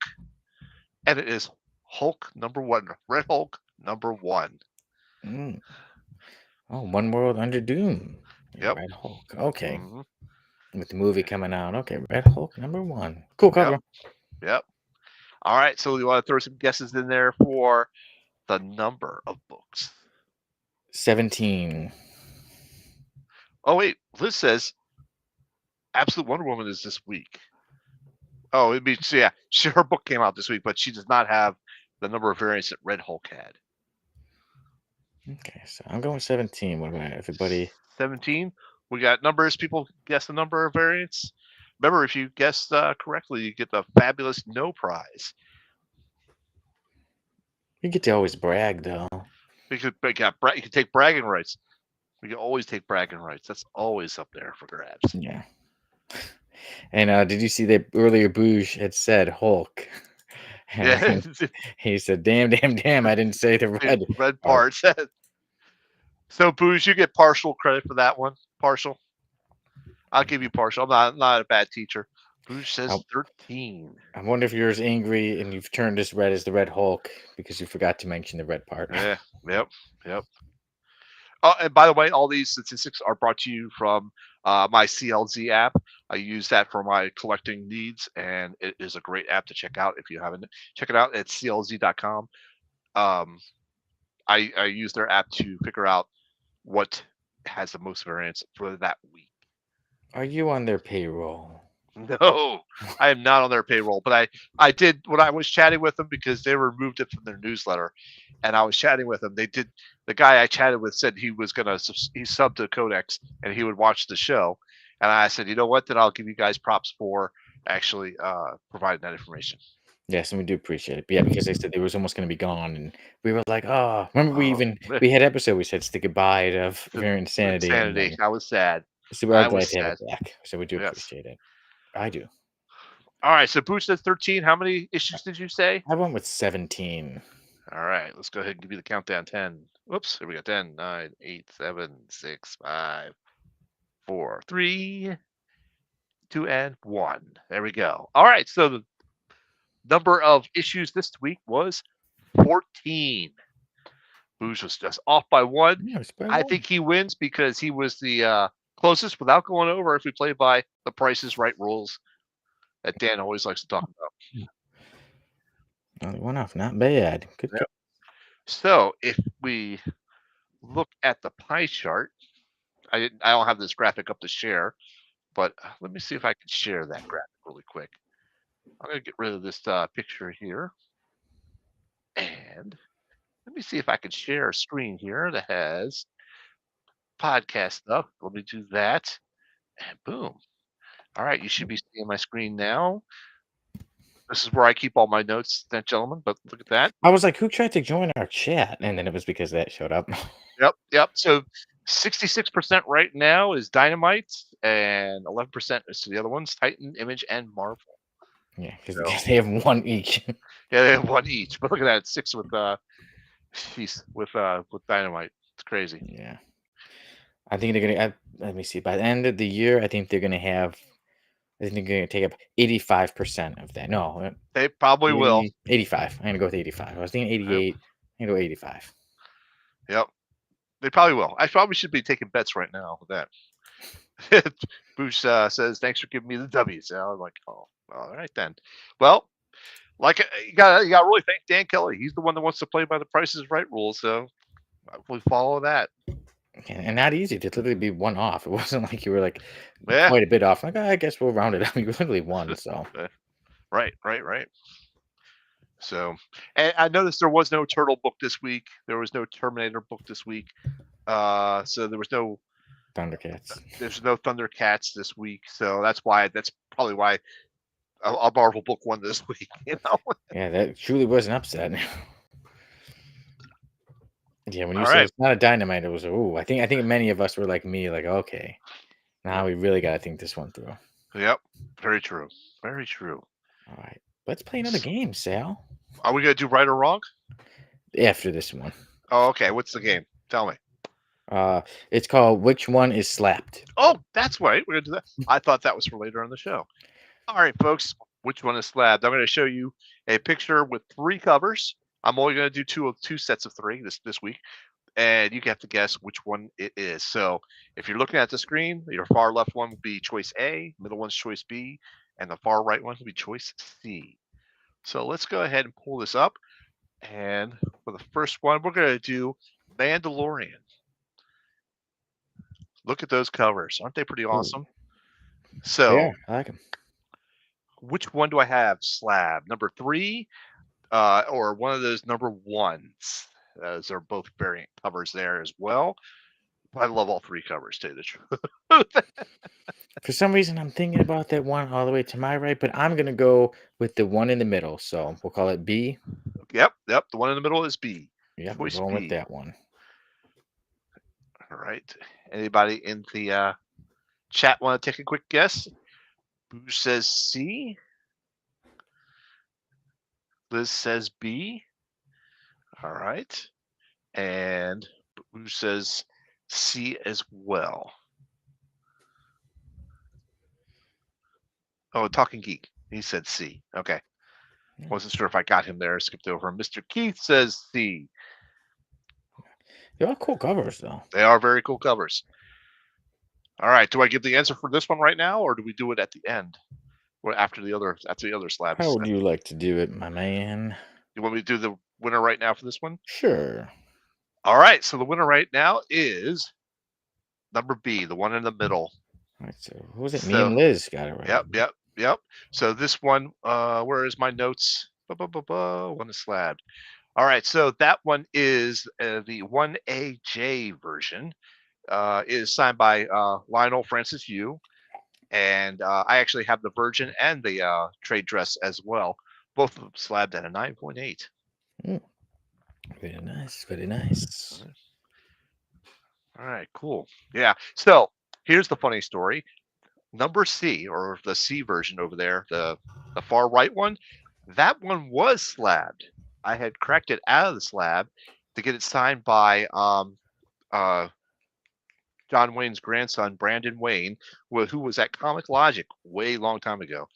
and it is Hulk #1, Red Hulk #1. Mm. Oh, One World Under Doom. Yeah, Yep. Red Hulk. Okay. Mm-hmm. With the movie coming out. Okay, Red Hulk #1. Cool Yep. cover. Yep. All right. So you want to throw some guesses in there for the number of books? 17. Oh wait, Liz says Absolute Wonder Woman is this week. Oh, it means yeah, her book came out this week, but she does not have the number of variants that Red Hulk had. Okay, so I'm going 17. What about everybody? 17. We got numbers. People guess the number of variants. Remember, if you guess correctly, you get the fabulous no prize. You get to always brag, though. You could take bragging rights. We can always take bragging rights. That's always up there for grabs. Yeah. And did you see that earlier? Boosh had said Hulk. Yeah. He said, "Damn, damn, damn! I didn't say the red part. So, Booze, you get partial credit for that one. Partial. I'll give you partial. I'm not a bad teacher. Bruce I, says 13. I wonder if you're as angry and you've turned as red as the Red Hulk because you forgot to mention the red part. Yeah. Yep. Yep. Oh, and by the way, all these statistics are brought to you from my CLZ app. I use that for my collecting needs, and it is a great app to check out if you haven't. Check it out at clz.com. Um, I use their app to figure out what has the most variance for that week. Are you on their payroll? No, I am not on their payroll, but I did when I was chatting with them because they removed it from their newsletter, and I was chatting with them. They did the guy I chatted with said he was gonna he subbed to Codex and he would watch the show, and I said, you know what, then I'll give you guys props for actually providing that information. Yes, and we do appreciate it. But yeah, because they said they was almost going to be gone, and we were like, "Oh, remember Oh, we had episode we said it's the goodbye of the Variant Insanity," and insanity. then I was sad. so we are I was glad to have sad. it back. So we do Yes. appreciate it. I do. All right. So Booch says 13. How many issues did you say? I went with 17. All right, let's go ahead and give you the countdown. 10. Whoops, here we go. 10, 9, 8, 7, 6, 5, 4, 3, 2, and 1. There we go. All right, so the number of issues this week was 14. Booze was just off by one. Yeah, it's by I one. think he wins because he was the closest without going over if we play by the Price is Right rules that Dan always likes to talk about. Only one off. Not bad. Good. Yep. So if we look at the pie chart, I don't have this graphic up to share, but let me see if I can share that graphic really quick. I'm going to get rid of this picture here. And let me see if I can share a screen here that has podcast stuff. Let me do that. And boom. All right, you should be seeing my screen now. This is where I keep all my notes, gentlemen, but look at that. I was like, who tried to join our chat? And then it was because that showed up. Yep, yep. So 66% right now is Dynamite, and 11% is to the other ones, Titan, Image, and Marvel. Yeah, because So, they have one each. yeah, they have one each. But look at that, it's 6 with Dynamite. It's crazy. Yeah. I think they're gonna. Let me see. By the end of the year, I think they're gonna have. I think they're gonna take up 85% of that. No, They probably will. 85. I'm gonna go with 85. I was thinking Yep. 88. I'm gonna go 85. Yep. They probably will. I probably should be taking bets right now with that. Boosh says, "Thanks for giving me the W." So I'm like, "Oh, all right then." Well, like you got to really thank Dan Kelly. He's the one that wants to play by the Price is Right rules. So we follow that. And not easy to literally be one off. It wasn't like you were like Yeah. quite a bit off. Like, I guess we'll round it up. You literally won. So Right. So, and I noticed there was no Turtle book this week. There was no Terminator book this week. So there was no Thundercats. There's no Thundercats this week. So that's probably why a Marvel book won this week. You know. Yeah, that truly was an upset. Yeah, when you All said right. it's not a dynamite, it was ooh. I think many of us were like me, like okay, now we really got to think this one through. Yep. Very true. Very true. All right, let's play another game, Sal. Are we gonna do right or wrong? After this one, Oh, okay. What's the game? Tell me. it's called Which One Is Slapped? Oh, that's right. We're gonna do that. I thought that was for later on the show. All right, folks. Which one is slabbed? I'm going to show you a picture with 3 covers. I'm only going to do two sets of 3 this week, and you have to guess which one it is. So if you're looking at the screen, your far left one will be choice A, middle one's choice B, and the far right one will be choice C. So let's go ahead and pull this up. And for the first one, we're going to do Mandalorian. Look at those covers. Aren't they pretty awesome? So Yeah, I like them. which one do I have? Slab number 3, or one of those number 1s. Those are both variant covers there as well. I love all 3 covers, to tell you the truth. For some reason, I'm thinking about that one all the way to my right, but I'm gonna go with the one in the middle. So we'll call it B. Yep. The one in the middle is B. Yep, we're Choice going with B. that one. All right. Anybody in the chat want to take a quick guess? Boo says C. Liz says B. All right. And Boo says C as well. Oh, Talking Geek. He said C. Okay. Wasn't sure if I got him there. Skipped over. Mr. Keith says C. They're all cool covers, though. They are very cool covers. All right. Do I give the answer for this one right now, or do we do it at the end? Or after the other slabs? How would you like to do it, my man? You want me to do the winner right now for this one? Sure. All right. So the winner right now is number B, the one in the middle. All right, so who was it? Me So, and Liz got it right. yep. So this one, where is my notes? One is slabbed. All right. So that one is the 1AJ version. Is signed by Lionel Francis Yu. And I actually have the Virgin and the trade dress as well. Both of them slabbed at a 9.8. Very nice. Very nice. All right, cool. Yeah. So here's the funny story. Number C, or the C version over there, the far right one, that one was slabbed. I had cracked it out of the slab to get it signed by John Wayne's grandson, Brandon Wayne, who was at Comic Logic way long time ago.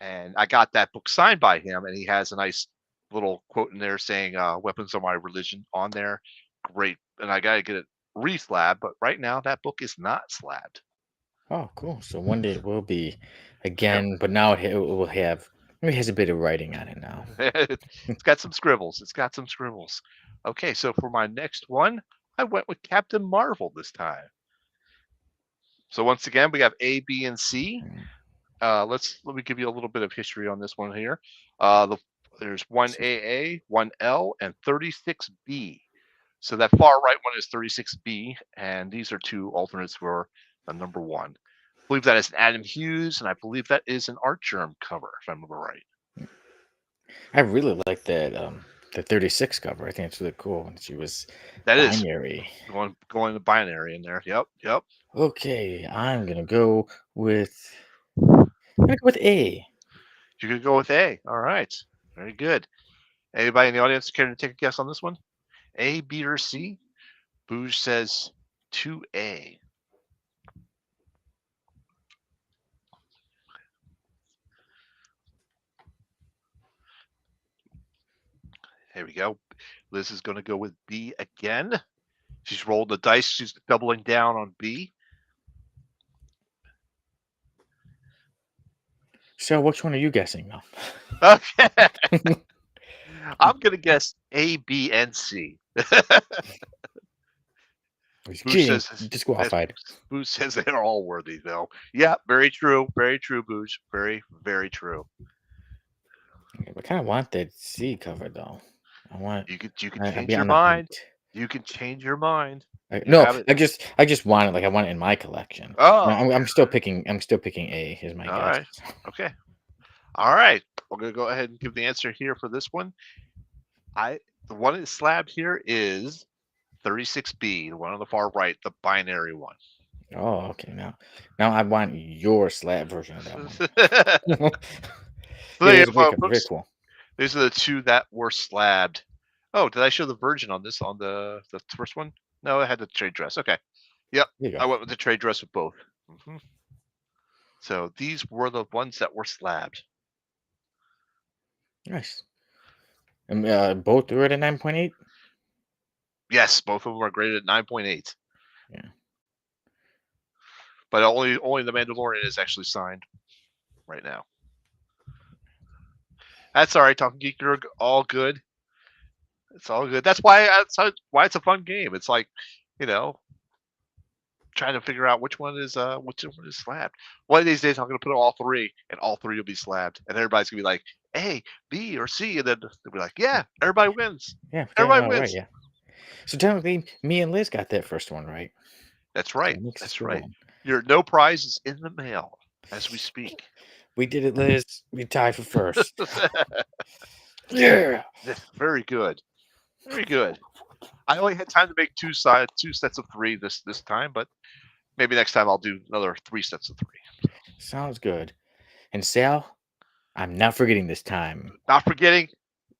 And I got that book signed by him, and he has a nice little quote in there saying, weapons are my religion on there. Great. And I got to get it re-slabbed, but right now that book is not slabbed. Oh, cool. So one day it will be again, but now it will have, maybe it has a bit of writing on it now. It's got some scribbles. Okay, so for my next one, I went with Captain Marvel this time. So once again, we have A, B, and C. Let me give you a little bit of history on this one here. There's 1AA, 1L, and 36B. So that far right one is 36B, and these are two alternates for the number one. I believe that is an Adam Hughes, and I believe that is an Art Germ cover, if I remember right. I really like that the 36 cover. I think it's really cool. And she was binary. Going to binary in there. Yep. Okay, I'm gonna go with A. You're gonna go with A. All right. Very good. Anybody in the audience care to take a guess on this one? A, B, or C? Booge says 2A. Here we go. Liz is going to go with B again. She's rolled the dice. She's doubling down on B. So which one are you guessing now? Okay. I'm going to guess A, B, and C. Booge says disqualified. Booge says they're all worthy, though. Yeah, very true. Very true, Booge. Very, very true. I kind of want that C cover, though. I want you can change your mind. You can change your mind. I just want it. Like I want it in my collection. Oh, I'm still picking A is my guess. Right. Okay. All right. We're gonna go ahead and give the answer here for this one. The one that's slabbed here is 36B, the one on the far right, the binary one. Oh, okay. Now I want your slab version of that one. Very cool. These are the two that were slabbed. Oh, did I show the Virgin on this on the first one? No, I had the trade dress. Okay. Yep. I went with the trade dress with both. Mm-hmm. So these were the ones that were slabbed. Nice. And both were at a 9.8? Yes, both of them are graded at 9.8. Yeah. But only the Mandalorian is actually signed right now. That's all right, Talking Geek. You're all good. It's all good. That's why it's a fun game. It's like, trying to figure out which one is slabbed. One of these days I'm gonna put all three, and all three will be slabbed, and everybody's gonna be like A, B, or C, and then they'll be like, yeah, everybody wins. Yeah, everybody wins. Right, yeah. So technically, me and Liz got that first one right. That's right. That's right. Your no prize is in the mail as we speak. We did it, Liz. We tied for first. Yeah. Very good. Very good. I only had time to make two sets of three this time, but maybe next time I'll do another 3 sets of 3. Sounds good. And Sal, I'm not forgetting this time. Not forgetting.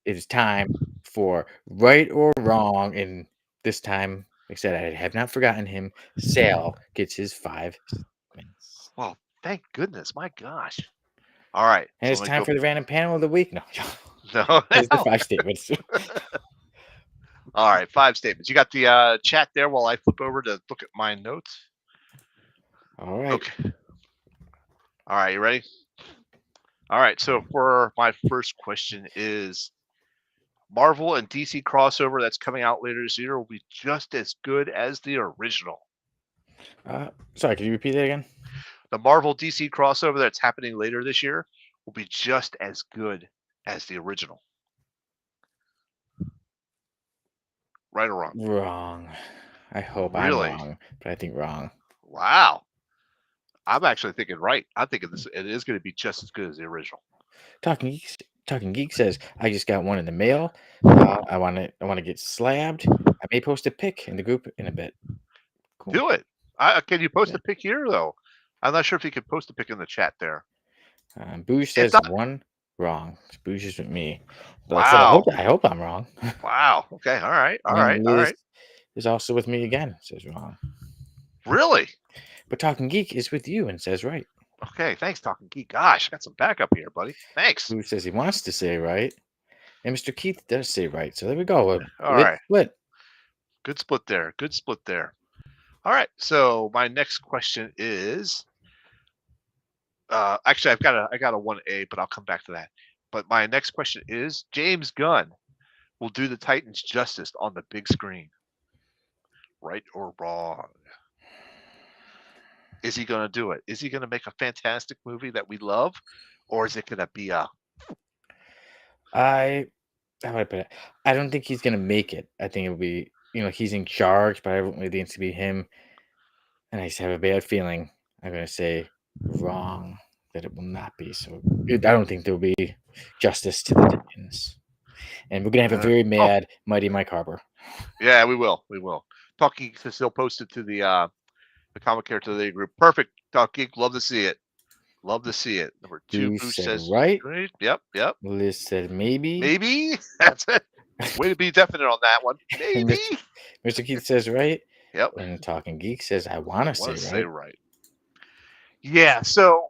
It is time for right or wrong, and this time, like I said, I have not forgotten him. Sal gets his 5 segments. Well, thank goodness. My gosh. All right. And So it's let me time go. for the random panel of the week. No, No. it's the 5 statements. All right. 5 statements. You got the chat there while I flip over to look at my notes. All right. Okay. All right. You ready? All right. So for my first question is Marvel and DC crossover that's coming out later this year will be just as good as the original. Sorry, could you repeat that again? The Marvel DC crossover that's happening later this year will be just as good as the original. Right or wrong? Wrong. I hope I'm Really? wrong, but I think wrong. Wow. I'm actually thinking right. I'm thinking this it is going to be just as good as the original. Talking Geeks, Talking Geek says I just got one in the mail. I want to get slabbed. I may post a pic in the group in a bit. Cool. Do it. Can you post Yeah. a pic here though? I'm not sure if you can post a pic in the chat there. Booge If says not, one wrong. Booge is with me. But like I said, wow. I hope I'm wrong. Wow. Okay. All right. All And right. All Liz right. is also with me again. Says wrong. Really? But Talking Geek is with you and says right. Okay. Thanks, Talking Geek. Gosh, got some backup here, buddy. Thanks. Booge says he wants to say right. And Mr. Keith does say right. So there we go. All Lit right. split. Good split there. Good split there. All right. So my next question is actually I got a 1A, but I'll come back to that. But my next question is James Gunn will do the Titans justice on the big screen. Right or wrong? Is he going to do it? Is he going to make a fantastic movie that we love, or is it going to be a? I how would I put it? I don't think he's gonna make it. I think it'll be he's in charge, but I don't really think it's to be him. And I just have a bad feeling I'm gonna say wrong that it will not be. So I don't think there'll be justice to the Titans. And we're gonna have a very Oh mad Mighty Mike Harbor. yeah, we will. We will. Talking to still posted to the comic character day group. Perfect. Talking. Love to see it. Love to see it. Number 2, Boo Boosh said says right. great. Yep. Yep. Liz said maybe. Maybe that's it. Way to be definite on that one. And Maybe. Mr. Keith says right. Yep. And Talking Geek says I want to Want say to say right. right. Yeah. So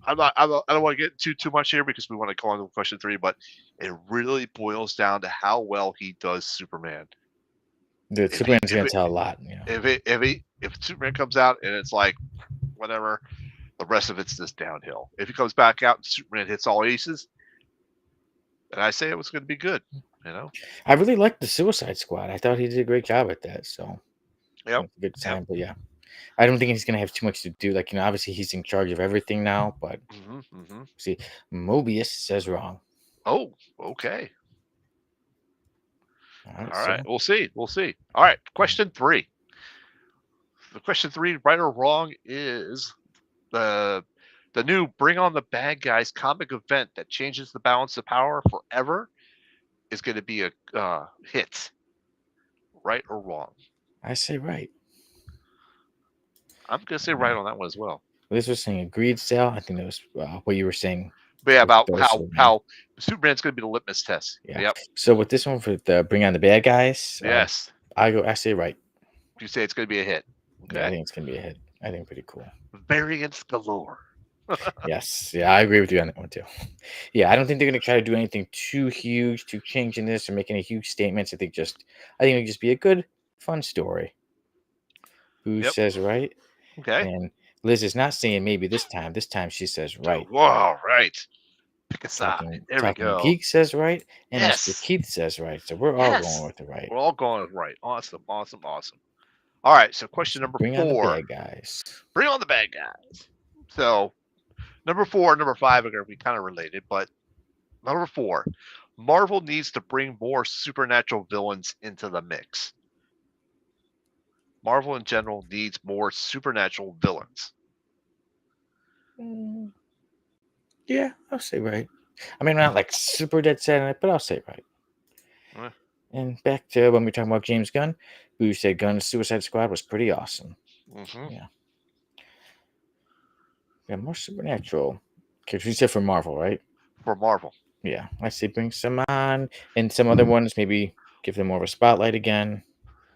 I don't want to get too much here because we want to go on to question 3, but it really boils down to how well he does Superman. The Superman's gonna tell a lot. If Superman comes out and it's like whatever, the rest of it's just downhill. If he comes back out and Superman hits all aces, then I say it was going to be good. I really liked the Suicide Squad. I thought he did a great job at that. So Yep. good Yep. time. But yeah, I don't think he's gonna have too much to do. Like obviously he's in charge of everything now. But see, Mobius says wrong. Oh, okay. All All right. We'll see. We'll see. All right. Question 3. The question 3, right or wrong, is the new Bring on the Bad Guys comic event that changes the balance of power forever is going to be a hit. Right or wrong? I say right. I'm going to say right on that one as well. This was saying agreed, Sal. I think that was what you were saying. But yeah, about how Superman's going to be the litmus test. Yeah. Yep. So with this one for the Bring on the Bad Guys, Yes. I say right. You say it's going to be a hit. Okay. Yeah, I think it's gonna be a hit. I think pretty cool. Variants galore. Yes. Yeah, I agree with you on that one too. Yeah, I don't think they're gonna try to do anything too huge to changing this or making any huge statements. I think it'll just be a good, fun story. Who says right? Okay. And Liz is not saying maybe this time. This time she says right. Whoa, right. Pick a side. There we go. Geek says right, and Yes. Mr. Keith says right. So we're all going with the right. We're all going with right. Awesome, awesome, awesome. All right, so question number 4. Bring on the bad guys. Bring on the bad guys. So number 4 and number 5 are going to be kind of related, but number 4, Marvel needs to bring more supernatural villains into the mix. Marvel in general needs more supernatural villains. Yeah, I'll say right. I mean, not like super dead set on it, but I'll say right. And back to when we were talking about James Gunn, who said Gunn's Suicide Squad was pretty awesome. Yeah. Yeah, more supernatural characters. You said for Marvel, right? For Marvel. Yeah. I say bring some on. And some other ones, maybe give them more of a spotlight again.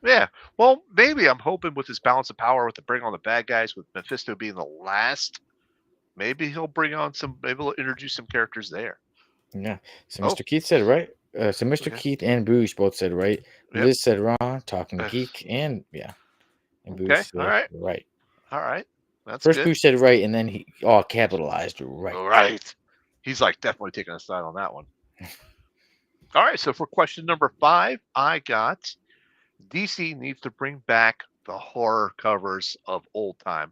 Yeah. Well, maybe I'm hoping with this balance of power with the Bring on the Bad Guys, with Mephisto being the last Maybe he'll bring on some. Maybe he'll introduce some characters there. Yeah. So Oh, Mr. Keith said right. So Mr. okay. Keith and Boosh both said right. Yep. Liz said wrong. Talking Uh, Geek and yeah, and okay. Boosh All said right. right. All right. That's First good. Boosh said right, and then he all capitalized right. All right. He's like definitely taking a side on that one. All right. So for question number 5, I got DC needs to bring back the horror covers of old time.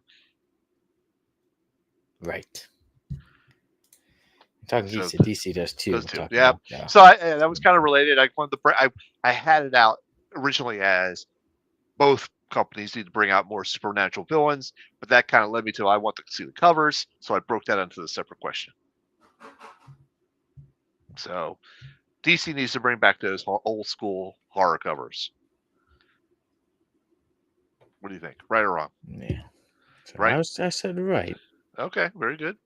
Right. Talking Geek So said DC does too. those two. Talking Yeah. about yeah. So that was kind of related. I wanted to I had it out originally as both companies need to bring out more supernatural villains, but that kind of led me to I want to see the covers, so I broke that into the separate question. So DC needs to bring back those old school horror covers. What do you think? Right or wrong? Yeah. So Right. I said right. Okay. Very good.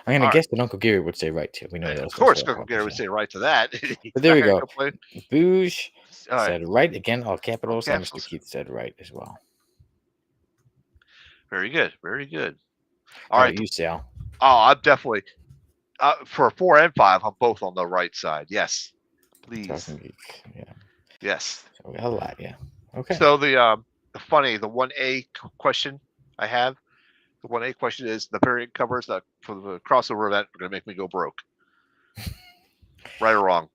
I'm gonna All right. guess that Uncle Gary would say right too. We know Of those course, horror Uncle Gary covers. would Yeah. say right to that. He's But there not we going to go. complain. Boosh All right. said right again, all All capitals, and Mr. capitals. Keith said right as well. Very good. Very good. All How right. about you, Sal? Oh, I'm definitely for 4 and 5. I'm both on the right side. Yes, please. Talking Geek. Yeah. Yes. So we got a lot. Yeah. Okay. So the 1A question I have, the 1A question is the variant covers that for the crossover event are going to make me go broke. Right or wrong?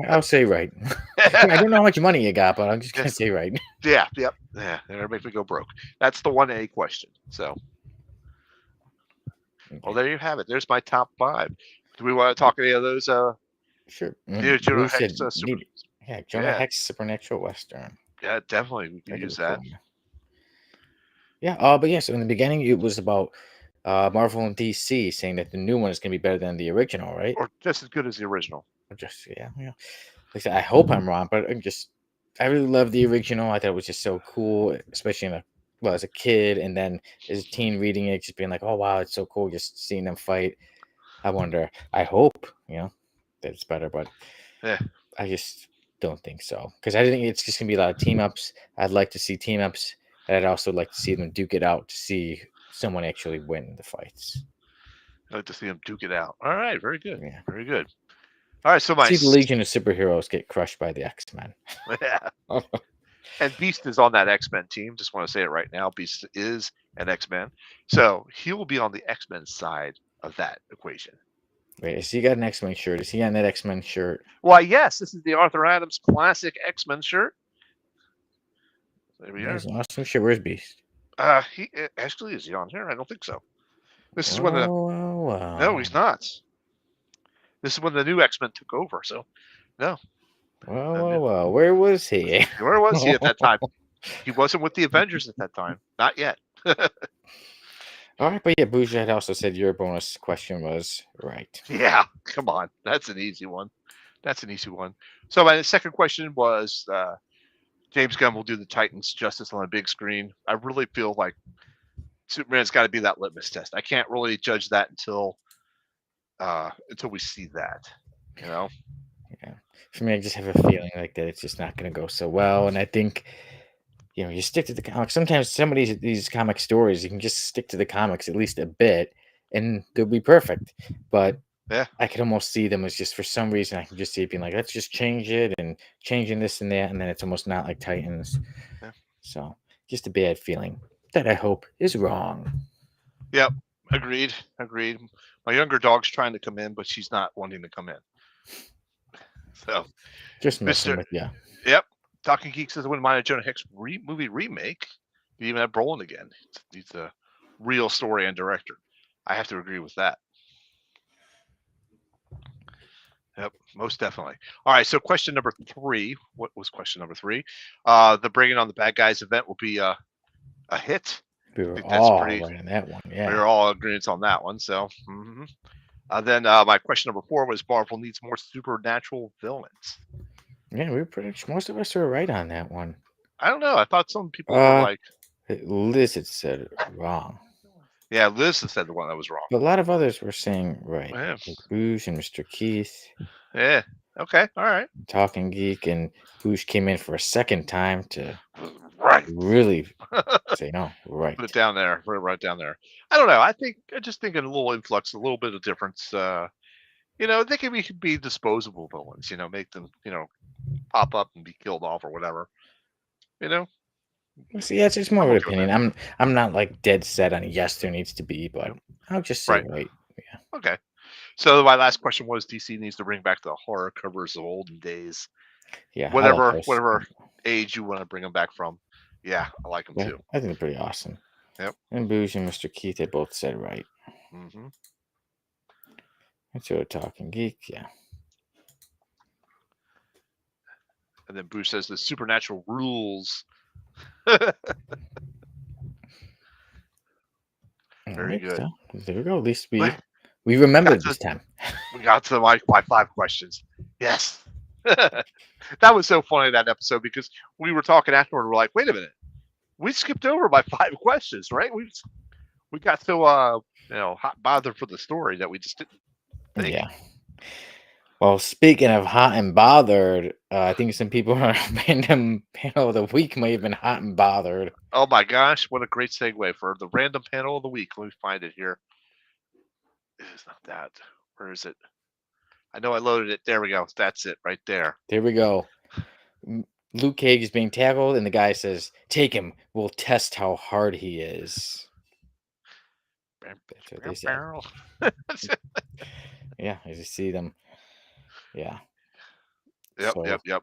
I'll say right. I don't know how much money you got, but I'm just gonna say right. Yeah, yep. Yeah, they're going to make me go broke. That's the 1A question. So, well, there you have it. There's my top 5. Do we want to talk any of those? Sure. Jonah Blue Hex, said super, need. Yeah, Jonah yeah, Hex Supernatural Western. yeah, definitely. We could That could use be cool. that. Yeah. But yeah. So in the beginning, it was about Marvel and DC saying that the new one is gonna be better than the original, right? Or just as good as the original. Or just yeah. Like I said, I hope I'm wrong, but I really love the original. I thought it was just so cool, especially as a kid, and then as a teen reading it, just being like, oh wow, it's so cool, just seeing them fight. I hope, that it's better, but Yeah. I just don't think so. Because I think it's just gonna be a lot of team ups. I'd like to see team ups, and I'd also like to see them duke it out to see someone actually win the fights. I'd like to see them duke it out. All right, very good. Yeah. Very good. All right, so my See the Legion of Superheroes get crushed by the X-Men. yeah. And Beast is on that X-Men team. Just want to say it right now. Beast is an X-Men. So he will be on the X-Men side of that equation. Wait, has he got an X-Men shirt? Is he on that X-Men shirt? Why, yes, this is the Arthur Adams classic X-Men shirt. There we are. That's an awesome shirt. Where's Beast? He actually is he on here? I don't think so. This is Whoa, when the whoa. no, he's not. This is when the new X-Men took over. So no. Whoa. Where was he? Where was he at that time? He wasn't with the Avengers at that time. Not yet. All right, but yeah, Bougie had also said your bonus question was right. Yeah, come on. That's an easy one. So my second question was James Gunn will do the Titans justice on a big screen. I really feel like Superman's got to be that litmus test. I can't really judge that until we see that. Yeah. For me, I just have a feeling like that it's just not going to go so well, and I think you stick to the comics. Sometimes some of these comic stories, you can just stick to the comics at least a bit, and they'll be perfect. But yeah, I could almost see them as just for some reason I can just see it being like, let's just change it and changing this and that, and then it's almost not like Titans. Yeah. So just a bad feeling that I hope is wrong. Yep, agreed. My younger dog's trying to come in, but she's not wanting to come in. So just messing with you. Yep. Talking Geek says, I wouldn't mind a Jonah Hex movie remake. You even have Brolin again. He's a real story and director. I have to agree with that. Yep, most definitely. All right, so question number 3. What was question number 3? The Bringing on the Bad Guys event will be a hit. We were all right on that one. Yeah, we were all agreed on that one. So, then my question number 4 was Marvel needs more supernatural villains. Yeah, we were pretty much, most of us were right on that one. I don't know. I thought some people were like Liz had said it wrong. Yeah, Liz said the one that was wrong. But a lot of others were saying right. Yeah. Like Boosh and Mr. Keith. Yeah. Okay. All right. Talking Geek and Boosh came in for a second time to right. really Say no. Put it Right. down there, right down there. I don't know. I just think a little influx, a little bit of difference. They can be disposable villains. Make them pop up and be killed off or whatever. You know, See, yeah, it's more I'm of an okay with opinion. that. I'm not like dead set on yes, there needs to be, but I'll just say Right. right. Yeah. Okay. So my last question was, DC needs to bring back the horror covers of olden days. Yeah, I like those. Whatever age you want to bring them back from. Yeah, I like them Yeah, too. I think they're pretty awesome. Yep. And Booge and Mr. Keith, they both said right. Hmm. That's your talking geek. Yeah. And then Bruce says the supernatural rules. All Very right. good. So there we go. At least we Well, we we got remembered to this time. we got to my 5 questions. Yes. That was so funny, that episode, because we were talking afterward. We're like, wait a minute, we skipped over my 5 questions, right? We got so hot bothered for the story that we just didn't think. Yeah. Well, speaking of hot and bothered, I think some people on our random panel of the week may have been hot and bothered. Oh my gosh, what a great segue for the random panel of the week. Let me find it here. It's not that. Where is it? I know I loaded it. There we go. That's it right there. There we go. Luke Cage is being tackled, and the guy says, "Take him. We'll test how hard he is." That's what they said. Yeah, as you see them. Yeah. Yep, So yep, yep.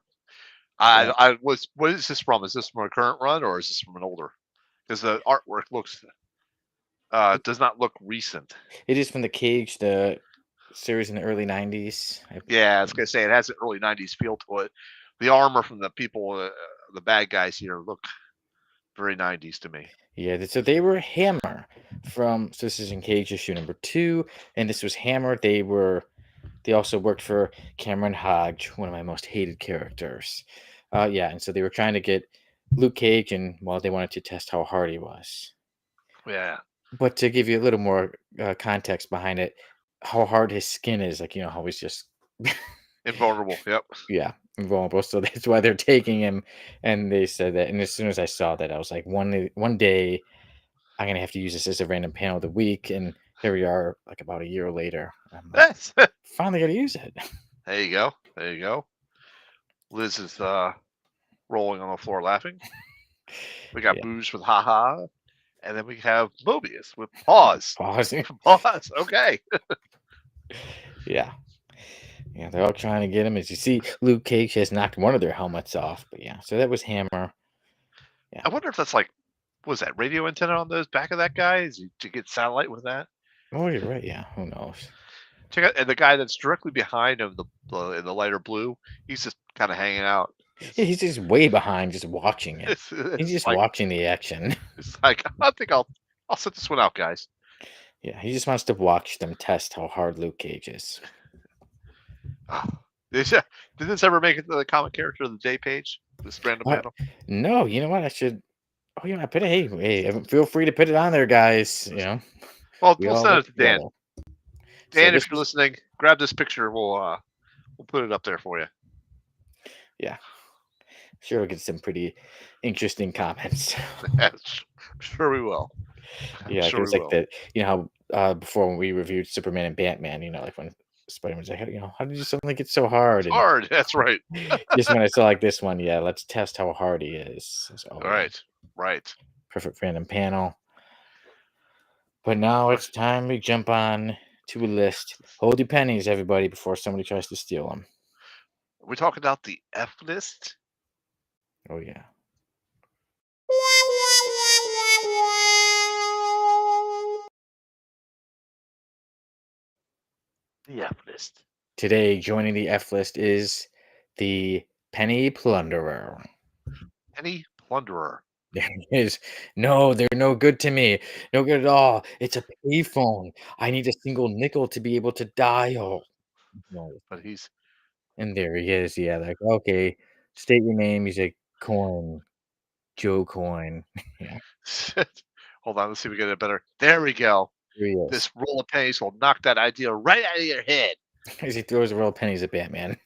yeah, I was. What is this from? Is this from a current run or is this from an older? Because the artwork looks does not look recent. it is from the Cage, the series in the early '90s. Yeah, I was gonna say it has an early '90s feel to it. The armor from the people, the bad guys here, look very '90s to me. Yeah, so they were Hammer from. So this is in Cage issue number 2, and this was Hammer. They also worked for Cameron Hodge, one of my most hated characters. Yeah, and so they were trying to get Luke Cage, and well, they wanted to test how hard he was. Yeah, But to give you a little more context behind it, how hard his skin is, like how he's just invulnerable. Yep. yeah, invulnerable. So that's why they're taking him. And they said that. And as soon as I saw that, I was like, one day I'm gonna have to use this as a random panel of the week. And here we are, like about a year later. I'm like, Yes. finally gonna use it. There you go. There you go. Liz is rolling on the floor laughing. We got Yeah, Booze with haha, and then we have Mobius with pause. pausing. Pause. Okay. Yeah. Yeah, they're all trying to get him. As you see, Luke Cage has knocked one of their helmets off. But yeah, so that was Hammer. Yeah. I wonder if that's like, was that radio antenna on those back of that guy? Is he to get satellite with that? Oh, you're right. Yeah, who knows? Check out, and the guy that's directly behind him, the in the lighter blue, he's just kind of hanging out. Yeah, he's just way behind, just watching it. He's just like watching the action. it's like I think I'll set this one out, guys. Yeah, he just wants to watch them test how hard Luke Cage is. Oh, did this ever make it to the comic character of the day page? This random panel? No, you know what? I should. Oh, yeah, I put it. Hey, feel free to put it on there, guys. Well, We we'll all send work it to Dan. together. So Dan, this if you're was, listening, grab this picture. We'll put it up there for you. yeah, sure, we'll get some pretty interesting comments. I'm sure we will. Yeah, like it Sure was we like will. that. How before when we reviewed Superman and Batman, like when Spider-Man's like, how did you suddenly get so hard? It's And hard. That's right. just when I saw like this one, yeah, let's test how hard he is. So, All right. Right. perfect random panel. But now it's time we jump on to a list. Hold your pennies, everybody, before somebody tries to steal them. We're talking about the F list. Oh yeah. The F list. Today, joining the F list is the Penny Plunderer. Penny Plunderer. There he is. No, they're no good to me. No good at all. It's a payphone. I need a single nickel to be able to dial. No. But he's And there he is. Yeah, like, okay, state your name. He's like, Coin, Joe Coin. Yeah, hold on, let's see if we get it better. There we go. here he is. This roll of pennies will knock that idea right out of your head. As he throws a roll of pennies at Batman.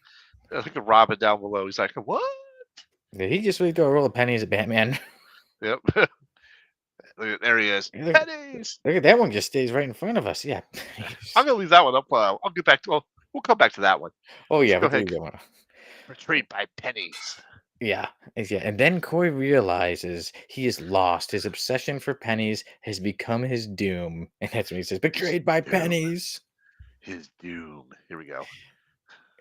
I think of Robin down below. He's like, what? Did he just really throw a roll of pennies at Batman? Yep. There he is. Look, Pennies. look at that one, just stays right in front of us. Yeah. I'm gonna leave that one up. I'll get back to. We'll come back to that one. Oh Let's yeah, go we can ahead. leave that one. Betrayed by pennies. Yeah, yeah. And then Corey realizes he is lost. His obsession for pennies has become his doom. And that's when he says, His betrayed by doom. pennies. His doom. Here we go.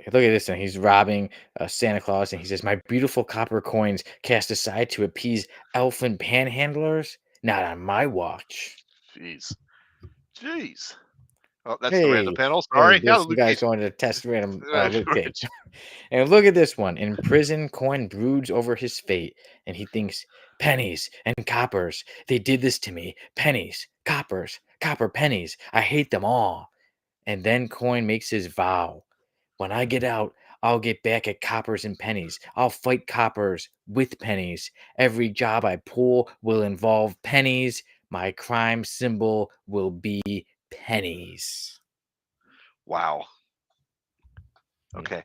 Look at this one. He's robbing Santa Claus, and he says, "My beautiful copper coins cast aside to appease elfin panhandlers? Not on my watch." Jeez. Jeez. Oh, that's the random Hey, panel. hey, Sorry. Yeah, there's the some loot guys cage. going to test random loot cage. Rich. And look at this one. In prison, Coin broods over his fate, and he thinks, pennies and coppers. They did this to me. Pennies, coppers, copper pennies. I hate them all. And then Coin makes his vow. When I get out, I'll get back at coppers and pennies. I'll fight coppers with pennies. Every job I pull will involve pennies. My crime symbol will be pennies. Wow. Yeah. Okay.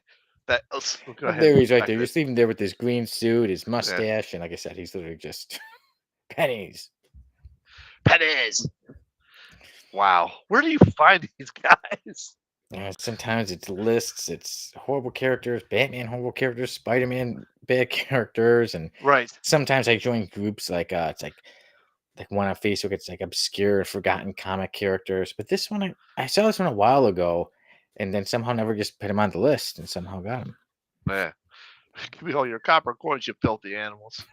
Let's go And ahead. there he's right Back there. to Just leave him there with his green suit, his yeah. mustache, and like I said, he's literally just pennies. Pennies. Wow. Where do you find these guys? Sometimes it's lists, it's horrible characters, Batman horrible characters, Spider-Man bad characters, and Right. sometimes I join groups like it's like one on Facebook. It's like obscure, forgotten comic characters. But this one, I saw this one a while ago, and then somehow never just put him on the list, and somehow got him. Yeah. Give me all your copper coins, you filthy animals.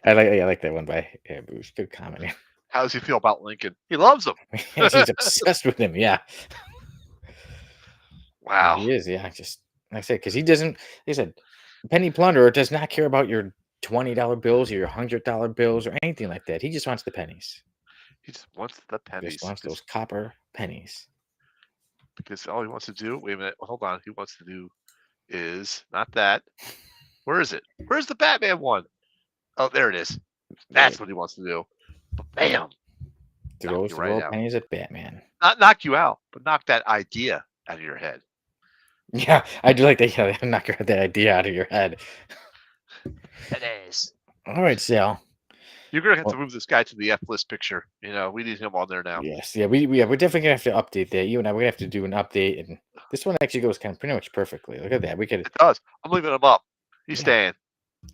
I like that one by Bruce. Good comment. How does he feel about Lincoln? He loves him. Yes, he's obsessed with him. Yeah. Yeah, Wow. he is. Yeah, just like I said, because he doesn't. Like I said, Penny Plunderer does not care about your $20 bills or your $100 bills or anything like that. He just wants the pennies. He just wants the Just pennies wants those copper pennies. because all he wants to do. Wait a minute. Hold on. He wants to do is not that. Where is it? Where's the Batman one? Oh, there it is. There, That's what he wants to do. But bam, knock throws you the right roll out. pennies at Batman. Not knock you out, but knock that idea out of your head. Yeah, I do like that. Yeah, I'm not gonna get that idea out of your head. Pennies. All right, Sal. You're gonna have to Well, move this guy to the F list picture. We need him on there now. yes, yeah, we're definitely gonna have to update that. You and I, we're gonna have to do an update, and this one actually goes kind of pretty much perfectly. Look at that. We could, It does. I'm leaving him up. He's yeah. staying.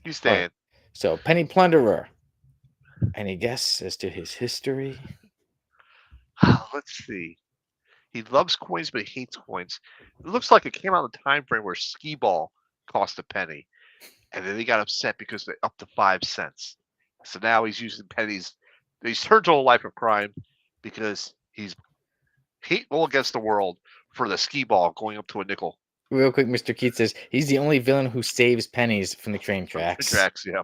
He's All right. staying. So Penny Plunderer. Any guess as to his history? Let's see. He loves coins, but he hates coins. It looks like it came out in the time frame where skee ball cost a penny, and then he got upset because they upped to 5 cents. So now he's using pennies. He's turned to a life of crime because he's hateful against the world for the skee ball going up to a nickel Real quick, Mr. Keats says he's the only villain who saves pennies from the train from the tracks. tracks. Yeah.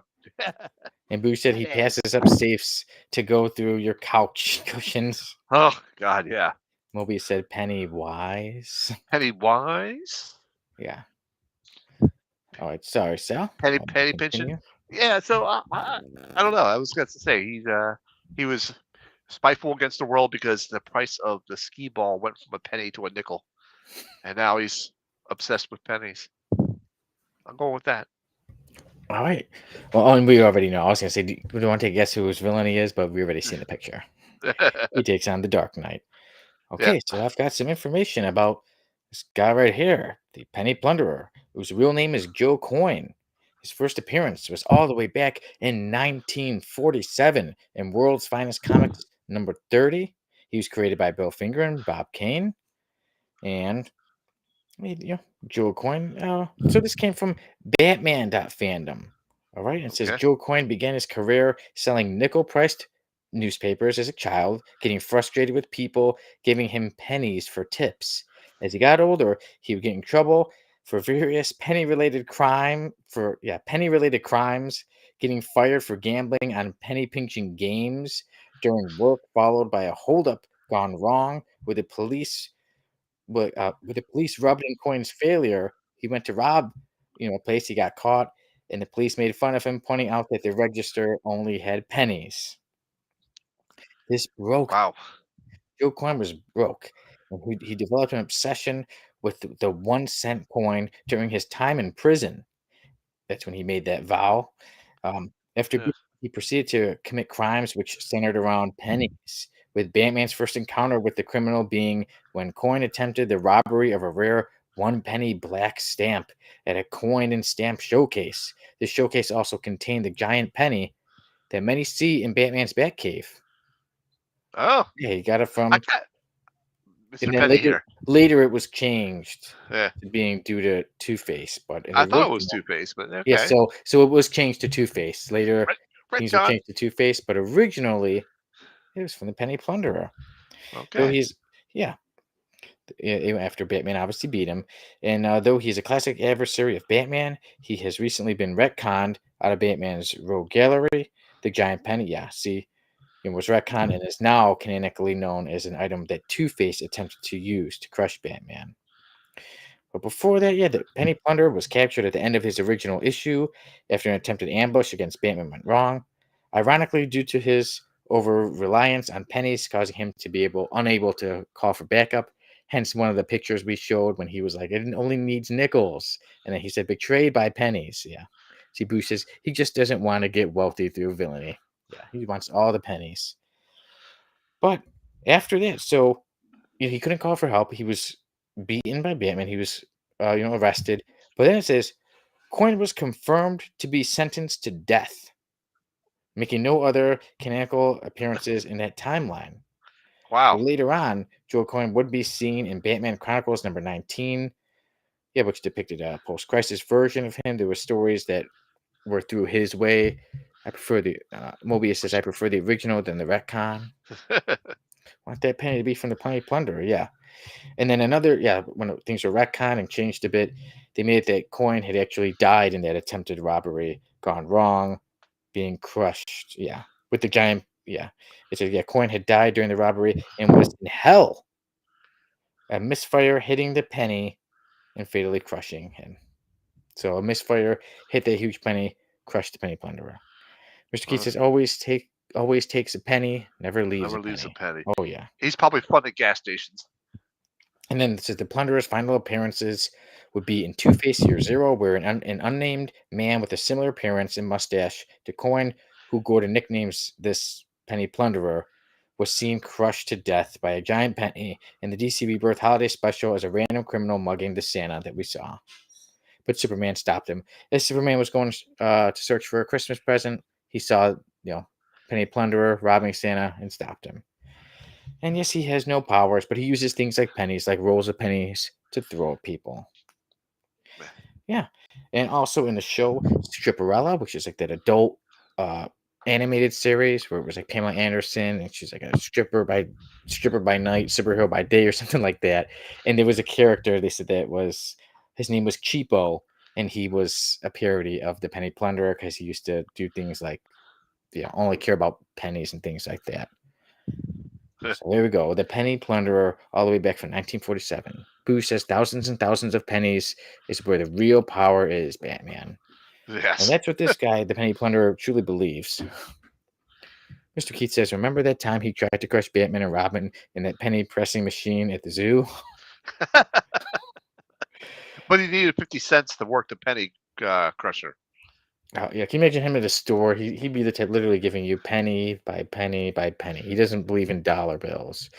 And Boo said he Pennies. passes up safes to go through your couch cushions. Oh God, yeah. Moby said Penny wise. Pennywise. Yeah. All right. Sorry, Sal. Penny pinching. Continue. Yeah. So I don't know. I was going to say he was spiteful against the world because the price of the skee ball went from a penny to a nickel, and now he's obsessed with pennies. I'm going with that. All right. Well, and we already know. I was gonna say, we don't want to take a guess whose villain he is, but we already seen the picture. He takes on the Dark Knight. Yeah. Okay, so I've got some information about this guy right here, the Penny Plunderer, whose real name is Joe Coyne. His first appearance was all the way back in 1947 in World's Finest Comics number 30. He was created by Bill Finger and Bob Kane. And Joe Coyne. So this came from Batman.fandom. All right. It says Okay. Joe Coyne began his career selling nickel priced newspapers as a child, getting frustrated with people giving him pennies for tips. As he got older, he would get in trouble for various penny related crimes, getting fired for gambling on penny pinching games during work, followed by a holdup gone wrong with the police with the police rubbed in Coin's failure. He went to rob, a place. He got caught, and the police made fun of him, pointing out that the register only had pennies. This broke. Wow. Joe Coin was broke, and he developed an obsession with the 1 cent coin during his time in prison. That's when he made that vow. After Yeah. he proceeded to commit crimes which centered around pennies, with Batman's first encounter with the criminal being when Coin attempted the robbery of a rare one penny black stamp at a coin and stamp showcase. The showcase also contained the giant penny that many see in Batman's Batcave. Oh, Yeah, he got it I from, got and Mr. then Penny later here. later it was changed Yeah, to being due to Two Face, but in the I thought it was original, Two Face, but yeah, okay. so it was changed to Two Face. Later, Red, things were Retcon. changed to Two Face, but originally it was from the Penny Plunderer. Though Okay. he's, yeah, after Batman obviously beat him, and though he's a classic adversary of Batman, he has recently been retconned out of Batman's Rogue Gallery. The giant penny, yeah, see, it was retconned and is now canonically known as an item that Two Face attempted to use to crush Batman. But before that, yeah, the Penny Plunderer was captured at the end of his original issue after an attempted ambush against Batman went wrong. Ironically, due to his over reliance on pennies, causing him to be unable to call for backup. Hence, one of the pictures we showed when he was like, "It only needs nickels," and then he said, "Betrayed by pennies." Yeah, see, Bruce says he just doesn't want to get wealthy through villainy. Yeah, he wants all the pennies. But after that, so he couldn't call for help. He was beaten by Batman. He was, arrested. But then it says Coin was confirmed to be sentenced to death, making no other canonical appearances in that timeline. Wow. Later on, Joe Coin would be seen in Batman Chronicles number 19, yeah, which depicted a post-crisis version of him. There were stories that were through his way. I prefer the Mobius says I prefer the original than the retcon. Want that penny to be from the Penny Plunderer, yeah. And then another, yeah, when things were retconned and changed a bit, they made it that Coin had actually died in that attempted robbery, gone wrong, being crushed. Yeah, with the giant. Yeah, it said, yeah, Coin had died during the robbery and was in hell. A misfire hitting the penny and fatally crushing him. So a misfire hit that huge penny, crushed the Penny Plunderer. Mr. Keith Well, says, always takes a penny, never leaves never a leaves a penny. penny. Oh yeah. He's probably fun at gas stations. And then it says the Plunderer's final appearances would be in Two Face Year Zero, where an unnamed man with a similar appearance and mustache to Coin, who Gordon nicknames this Penny Plunderer, was seen crushed to death by a giant penny in the DC Rebirth holiday special as a random criminal mugging the Santa that we saw. But Superman stopped him. As Superman was going to search for a Christmas present, he saw, Penny Plunderer robbing Santa and stopped him. And yes, he has no powers, but he uses things like pennies, like rolls of pennies, to throw at people. Yeah. And also in the show Stripperella, which is like that adult uh animated series where it was like Pamela Anderson and she's like a stripper by night, superhero by day, or something like that. And there was a character they said that was his name was Cheapo, and he was a parody of the Penny Plunderer because he used to do things like only care about pennies and things like that. So there we go. The Penny Plunderer, all the way back from 1947. Boo says thousands and thousands of pennies is where the real power is, Batman. And Yes. that's what this guy, the Penny Plunderer, truly believes. Mr. Keith says, remember that time he tried to crush Batman and Robin in that penny pressing machine at the zoo? But he needed 50 cents to work the penny crusher. Oh, yeah, can you imagine him at a store? He'd be the type literally giving you penny by penny by penny. He doesn't believe in dollar bills.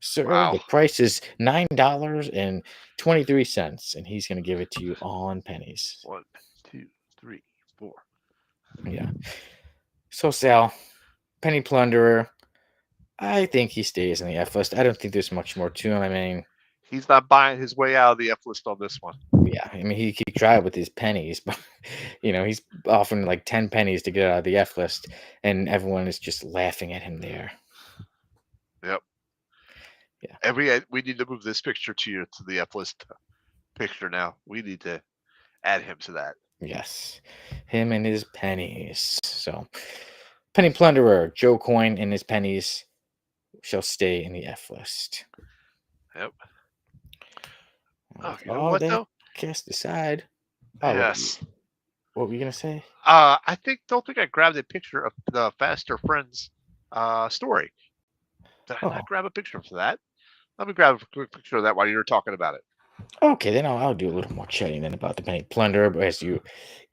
Sir, Wow. the price is $9.23, and he's going to give it to you all in pennies. 1, 2, 3, 4. Yeah. So, Sal, Penny Plunderer, I think he stays on the F list. I don't think there's much more to him. I mean, He's not buying his way out of the F list on this one. yeah, I mean, he tried with his pennies, but, he's offering like 10 pennies to get out of the F list, and everyone is just laughing at him there. Yep. Yeah. We need to move this picture to the F list picture now. We need to add him to that. Yes. Him and his pennies. So, Penny Plunderer, Joe Coin and his pennies shall stay in the F list. Yep. Oh, With you know all what that though? cast aside, oh, Yes. what were you gonna say? I don't think I grabbed a picture of the Faster Friends story. Did I Oh, not grab a picture for that? Let me grab a quick picture of that while you're talking about it. okay. Then I'll do a little more chatting then about the Penny Plunderer as you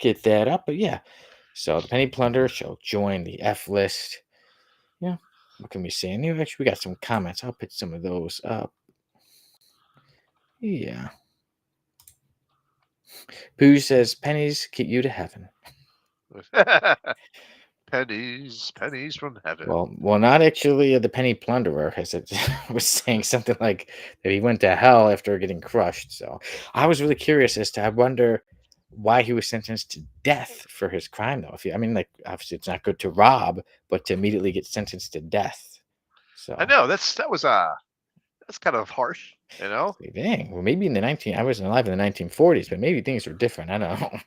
get that up. But yeah, So the Penny Plunderer shall join the F list. Yeah, what can we say? And actually, we got some comments. I'll put some of those up. Yeah. Pooh says pennies get you to heaven. Pennies, pennies from heaven. Well, not actually the Penny Plunderer, as it was saying something like that he went to hell after getting crushed. So I was really curious as to I wonder why he was sentenced to death for his crime, though. If you, I mean, like obviously it's not good to rob, but to immediately get sentenced to death. I So know that's kind of harsh, you know. say, dang, well maybe in the 19 I wasn't alive in the 1940s, but maybe things were different. I don't know.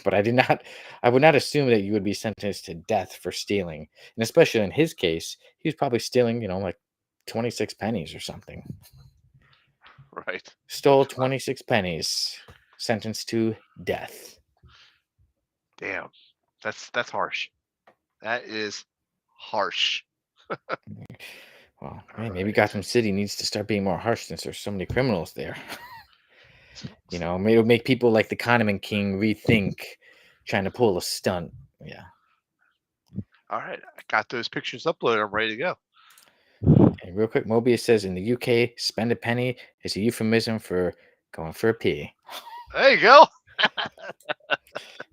But I would not assume that you would be sentenced to death for stealing. And especially in his case, he was probably stealing, like 26 pennies or something. Right. Stole 26 pennies, sentenced to death. Damn, that's harsh. That is harsh. Well, All hey, maybe right. Gotham City needs to start being more harsh since there's so many criminals there. S- Maybe it'll make people like the Kahneman King rethink trying to pull a stunt. Yeah. All right, I got those pictures uploaded. I'm ready to go. And real quick, Mobius says in the UK, spend a penny is a euphemism for going for a pee. There you go.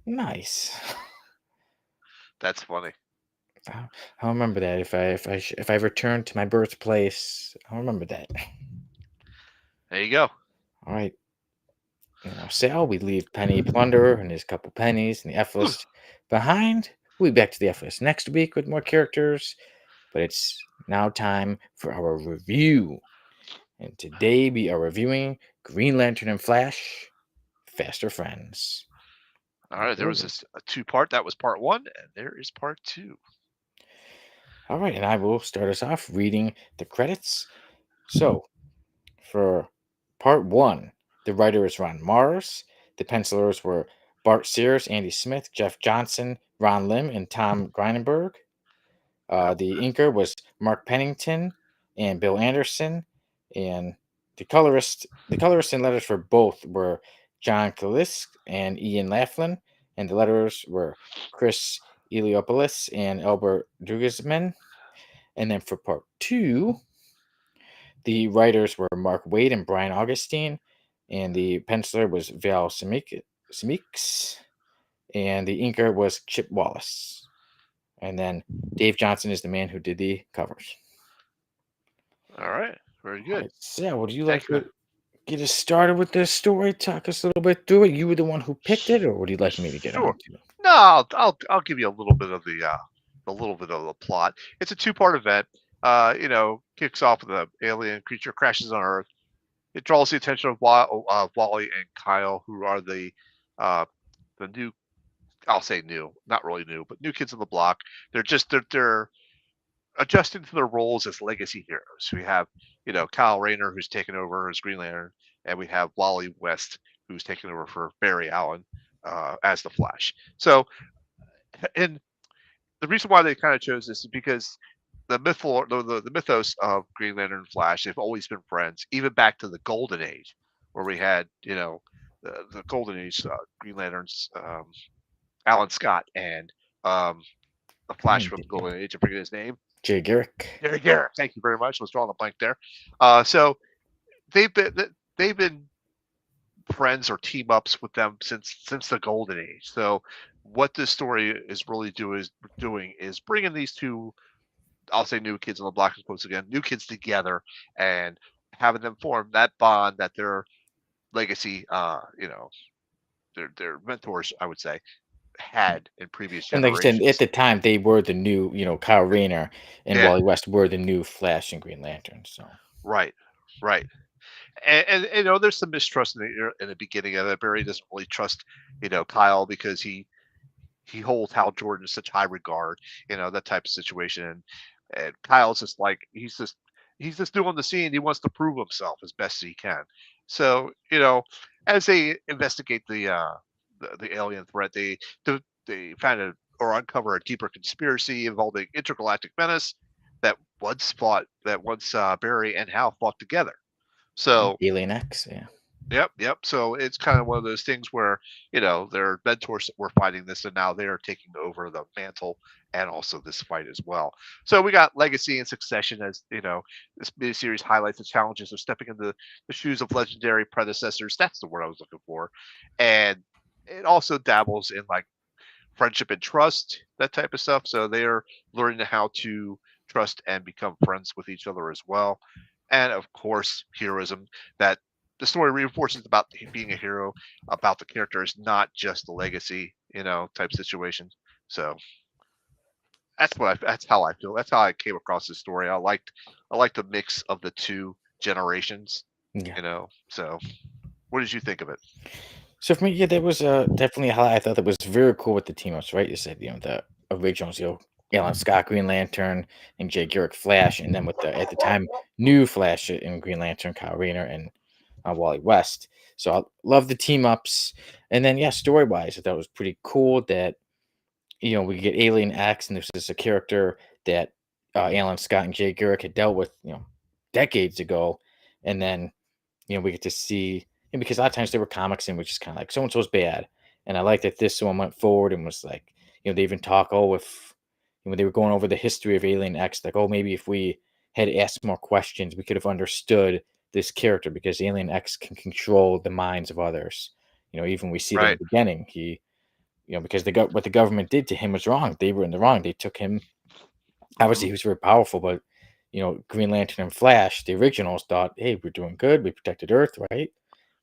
Nice. That's funny. I'll remember that if I return to my birthplace. I'll remember that. There you go. All right. Sal, we leave Penny Plunderer and his couple pennies and the F Whew. list behind. We'll be back to the F list next week with more characters, but it's now time for our review. And today we are reviewing Green Lantern and Flash, Faster Friends. All right, there was a two-part. That was part one, and there is part two. All right, and I will start us off reading the credits. So, for part one, the writer is Ron Mars. The pencilers were Bart Sears, Andy Smith, Jeff Johnson, Ron Lim, and Tom Greinenberg. Yep. The inker was Mark Pennington and Bill Anderson, and the colorist and letters for both were John Kalisk and Ian Laughlin, and the letters were Chris Eliopoulos and Albert Dugasman. And then for part two, the writers were Mark Wade and Brian Augustine, and the penciler was Val Semix, and the inker was Chip Wallace. And then Dave Johnson is the man who did the covers. All right. Very All good. right, Sal, would you like Thank you, man. to get us started with this story? Talk us a little bit through it. You were the one who picked it, or would you like me to get on Sure. to it? No, I'll give you a little bit of the plot. It's a two-part event. Kicks off with an alien creature crashes on Earth. It draws the attention of Wally and Kyle, who are the new. I'll say new, not really new, but new kids on the block. They're adjusting to their roles as legacy heroes. We have Kyle Rayner, who's taken over as Green Lantern, and we have Wally West, who's taken over for Barry Allen as the Flash. So, and the reason why they kind of chose this is because the mythos of Green Lantern and Flash, they've always been friends, even back to the Golden Age, where we had the Golden Age Green Lanterns, Alan Scott and the Flash Mm, from the Golden Age. I forget his name. Jay Garrick. Gary Garrett. Thank you very much. I was drawing a blank there. So they've been they've been friends or team ups with them since the Golden Age. So what this story is really doing is bringing these two, I'll say new kids on the block once again, new kids together and having them form that bond that their legacy, their mentors, I would say, had in previous And like you said, at generations. the time, they were the new, Kyle Rayner and Yeah, Wally West were the new Flash and Green Lantern. So, right, right. And there's some mistrust in the beginning of it. Barry doesn't really trust Kyle because he holds Hal Jordan in such high regard, that type of situation. And Kyle's just like he's just doing the scene. He wants to prove himself as best as he can. So as they investigate the alien threat, they find or uncover a deeper conspiracy involving intergalactic menace that once Barry and Hal fought together. So Alien X, yeah. Yep, yep. So it's kind of one of those things where, their mentors were fighting this, and now they are taking over the mantle and also this fight as well. So we got legacy and succession, as this miniseries highlights the challenges of stepping into the shoes of legendary predecessors. That's the word I was looking for, and it also dabbles in like friendship and trust, that type of stuff. So they're learning how to trust and become friends with each other as well. And of course, heroism, that the story reinforces about being a hero, about the character is not just the legacy, type situation. So that's how I feel. That's how I came across this story. I liked the mix of the two generations, Yeah. So what did you think of it? So for me, yeah, there was definitely a highlight. I thought that was very cool with the team ups, right? You said, the originals, Alan Scott, Green Lantern, and Jay Garrick Flash, and then with the at the time new Flash in Green Lantern, Kyle Rayner and Wally West. So I love the team ups, and then yeah, story wise, I thought it was pretty cool that we get Alien X, and this is a character that Alan Scott and Jay Garrick had dealt with, decades ago, and then we get to see, because a lot of times there were comics in which is kind of like so and so's bad, and I like that this one went forward and was like, they even talk, oh, if when they were going over the history of Alien X, like, oh, maybe if we had asked more questions, we could have understood this character because Alien X can control the minds of others. Even we see that in Right. the beginning, he, because what the government did to him was wrong. They were in the wrong. They took him. Hmm. Obviously, he was very powerful, but Green Lantern and Flash, the originals, thought, hey, we're doing good. We protected Earth, right?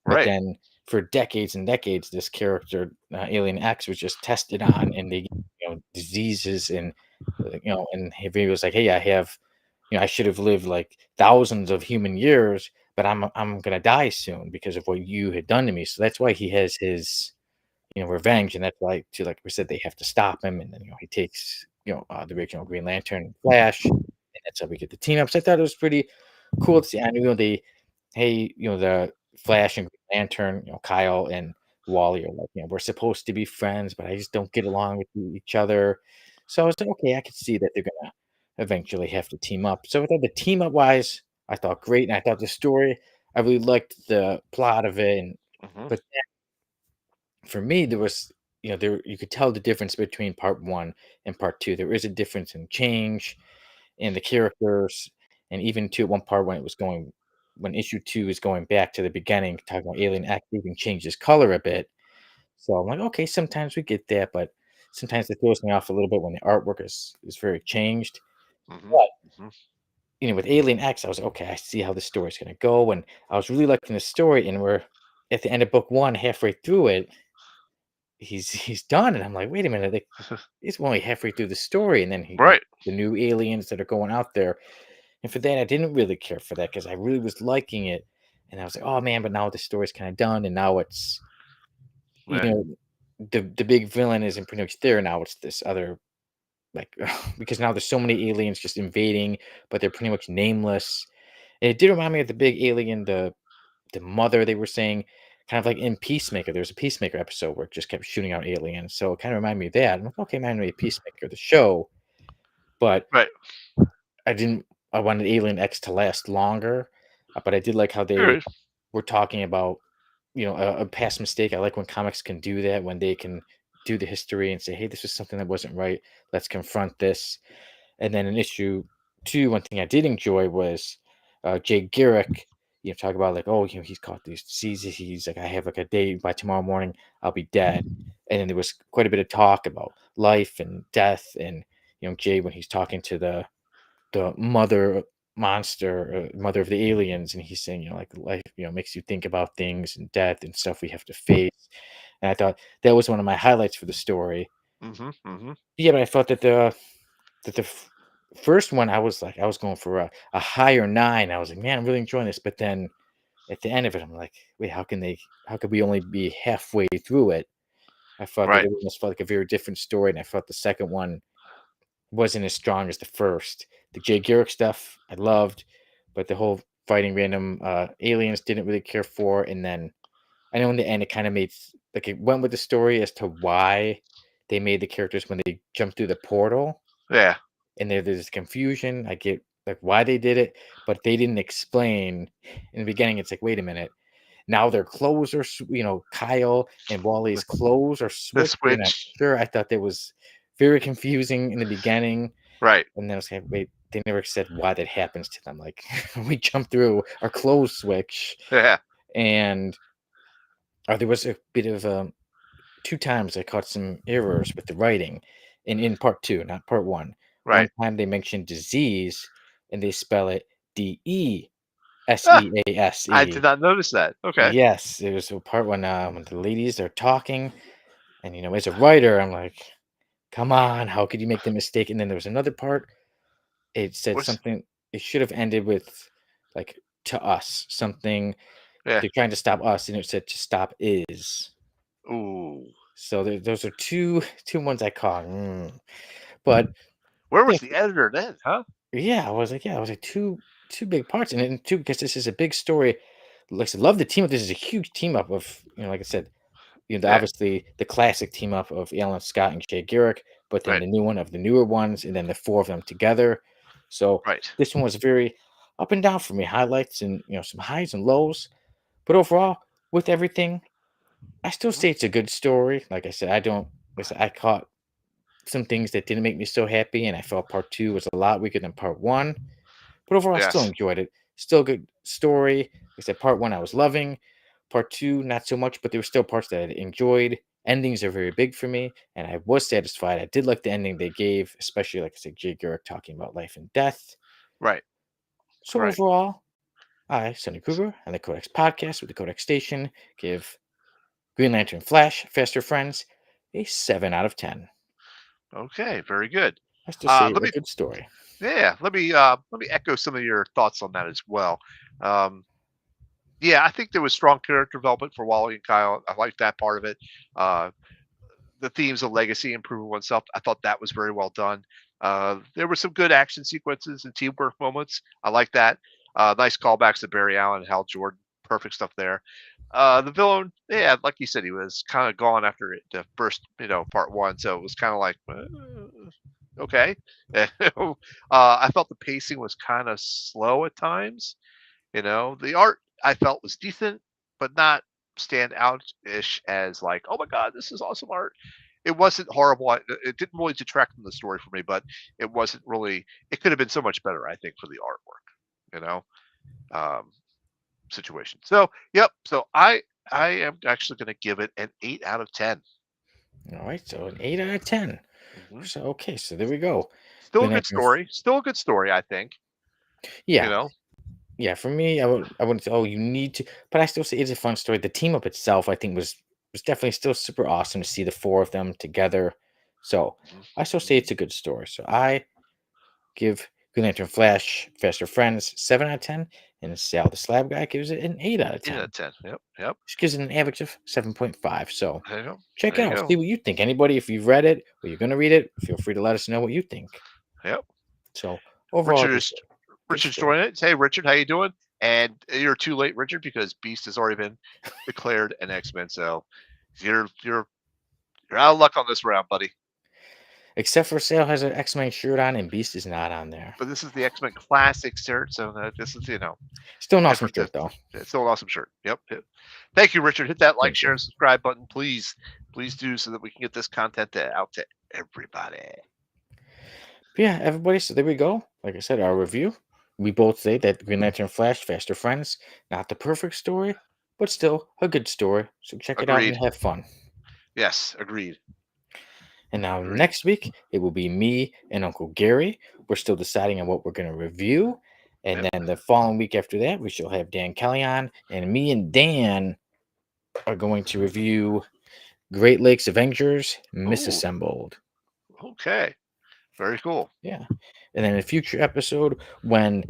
But Right. then for decades and decades, this character, Alien X, was just tested on, and they, diseases, and and he was like, "Hey, I have, I should have lived like thousands of human years, but I'm gonna die soon because of what you had done to me." So that's why he has his, revenge, and that's why, too, like we said, they have to stop him, and then he takes, the original Green Lantern and Flash, and that's how we get the team ups. I thought it was pretty cool to see. I knew they, hey, the Flash and Green Lantern, Kyle and Wally are like, we're supposed to be friends, but I just don't get along with each other. So I was like, okay, I could see that they're gonna eventually have to team up. So I thought the team up wise, I thought great, and I thought the story, I really liked the plot of it, and Hmm. but for me, there was, there you could tell the difference between part one and part two. There is a difference in change in the characters, and even to one part when it was going, when issue two is going back to the beginning, talking about Alien X even changed his color a bit. So I'm like, okay, sometimes we get that, but sometimes it throws me off a little bit when the artwork is very changed. Hmm. But Hmm. with Alien X, I was like, okay, I see how the story's gonna go, and I was really liking the story, and we're at the end of book one, halfway through it, he's done, and I'm like, "Wait a minute, like, he's only halfway through the story," and then Right. the new aliens that are going out there, and for that, I didn't really care for that because I really was liking it, and I was like, "Oh, man," but now the story's kinda done, and now it's, you Right. know, the big villain isn't pretty much there, now it's this other, like, because now there's so many aliens just invading, but they're pretty much nameless, and it did remind me of the big alien, the mother they were saying, kind of like in Peacemaker. There's a Peacemaker episode where it just kept shooting out aliens. So it kind of reminded me of that. I'm like, okay, reminded me of Peacemaker, the show, but Right. I didn't. I wanted Alien X to last longer, but I did like how they Sure. were talking about, a past mistake. I like when comics can do that, when they can do the history and say, hey, this is something that wasn't right. Let's confront this. And then in issue two, one thing I did enjoy was Jay Garrick. Talk about like, oh, he's caught these diseases. He's like, I have like a day by tomorrow morning, I'll be dead. And then there was quite a bit of talk about life and death, and Jay when he's talking to the mother monster, mother of the aliens, and he's saying, like life, makes you think about things and death and stuff we have to face. And I thought that was one of my highlights for the story. Hmm. Hmm. Yeah, but I thought that the first one, I was going for a higher 9. I was like, "Man, I'm really enjoying this," but then at the end of it, I'm like, "Wait, how could we only be halfway through it?" I thought that Right. it almost felt like a very different story, and I thought the second one wasn't as strong as the first. The Jay Garrick stuff, I loved, but the whole fighting random, aliens didn't really care for, and then I know in the end, it kinda made s like, it went with the story as to why they made the characters when they jumped through the portal, Yeah. and there's confusion. I get like why they did it, but they didn't explain in the beginning. It's like, wait a minute. now their clothes are, Kyle and Wally's clothes are The switched. They're not switch. sure. I thought that was very confusing in the beginning. Right. And then I was like, wait, they never said why that happens to them. Like we jump through our clothes switch, Yeah. and there was a bit of 2 times I caught some errors with the writing in part two, not part one. One Right. time they mentioned disease and they spell it Desease. Ah, I did not notice that. Okay. Yes, it was a part when the ladies are talking, and as a writer, I'm like, come on, how could you make the mistake? And then there was another part. It said What's something. It should have ended with like to us something. yeah. They're trying to stop us, and it said to stop is. Ooh. So those are two ones I caught. But Where yeah, was the editor then, huh? I was like two big parts, and then two because this is a big story. Like I said, love the team up. This is a huge team up of like I said, Yeah. obviously the classic team up of Alan Scott and Jay Garrick, but then Right. the new one of the newer ones, and then the four of them together. So Right. this one was very up and down for me, highlights and some highs and lows. But overall, with everything, I still Mhm. say it's a good story. Like I said, I don't. Like I said, I caught some things that didn't make me so happy, and I felt part two was a lot weaker than part one. But overall, I still Yes. enjoyed it. Still a good story. Like I said, part one I was loving. Part two, not so much, but there were still parts that I enjoyed. Endings are very big for me, and I was satisfied. I did like the ending they gave, especially like I said, Jay Garrick talking about life and death. Right. So Right. overall, I, Sonny Kruger, and the Codex Podcast with the Codex Station give Green Lantern Flash, Faster Friends, a 7 out of 10. Okay. Very good. I still say Let a me good story. yeah. Let me echo some of your thoughts on that as well. Um, yeah, I think there was strong character development for Wally and Kyle. I liked that part of it. Uh, the themes of legacy and proving oneself. I thought that was very well done. There were some good action sequences and teamwork moments. I like that. Nice callbacks to Barry Allen and Hal Jordan. Perfect stuff there. The villain, yeah, like you said, he was kind of gone after the first, part one. So it was kind of like, okay. I felt the pacing was kind of slow at times. The art I felt was decent, but not stand out ish as like, oh my god, this is awesome art. It wasn't horrible. It didn't really detract from the story for me, but it wasn't really. It could have been so much better, I think, for the artwork. Um, situation. So, yep. So I am actually going to give it an 8 out of 10. All right, so an 8 out of 10. Hmm. So, okay, so there we go. Still a Green good Lantern. story. Still a good story, I think. You Yeah, know. yeah. For me, I wouldn't say, oh, you need to, but I still say it's a fun story. The team up itself, I think, was definitely still super awesome to see the four of them together. So Mhm, I still say mhm. it's a good story. So I give Green Lantern Flash, Faster Friends 7 out of 10, and Sal the Slab Guy gives it an 8 out of 8 out 10. of 10. Yep. Yep. Which gives it an average of 7.5. So There you go. check There it you out, go. see what you think. Anybody, if you've read it or you're gonna read it, feel free to let us know what you think. Yep. So overall, Richard like I is said, good Richard's story. joining it. Hey, Richard, how you doing? And you're too late, Richard, because Beast has already been declared an X-Men. So you're out of luck on this round, buddy. Except for Sale has an X-Men shirt on and Beast is not on there. But this is the X-Men Classic shirt, so this is Still an awesome different. shirt though. It's still an awesome shirt. Yep, yep. Thank you, Richard. Hit that like, Thank share, you. and subscribe button, please. Please do so that we can get this content out to everybody. But yeah, everybody, so there we go. Like I said, our review. We both say that Green Lantern Flash, Faster Friends, not the perfect story, but still a good story. So check it out and Agreed. have fun. Yes, agreed. And now Agreed. next week it will be me and Uncle Gary. We're still deciding on what we're going to review. And Yep. then the following week after that, we shall have Dan Kelly on. And me and Dan are going to review Great Lakes Avengers Oh, Misassembled. okay. Very cool. Yeah. And then in a future episode, when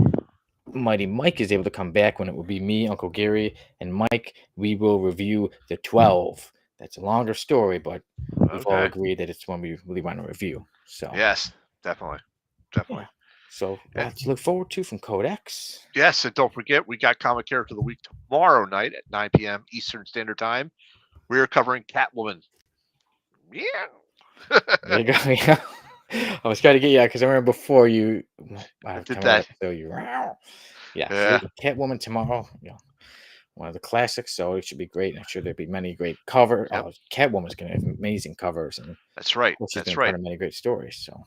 Mighty Mike is able to come back, when it will be me, Uncle Gary, and Mike, we will review the 12. That's a longer story, but we've all Okay. agreed that it's one we really want to review. So, Yes, definitely. yeah. Definitely. So, And lots to look forward to from Codex. yes, and don't forget, we got Comic Character of the Week tomorrow night at 9 p.m. Eastern Standard Time. We're covering Catwoman. Yeah. There you go. Yeah. I was trying to get you because I remember before you, I I can't did remember what that. episode you. Yeah. So, Yeah. there's a Catwoman tomorrow. Yeah. one of the classics, so it should be great. I'm sure there'll be many great cover. Yep, Oh, Catwoman's gonna have amazing covers, and that's right. well, she's been That's a part right. of many great stories. So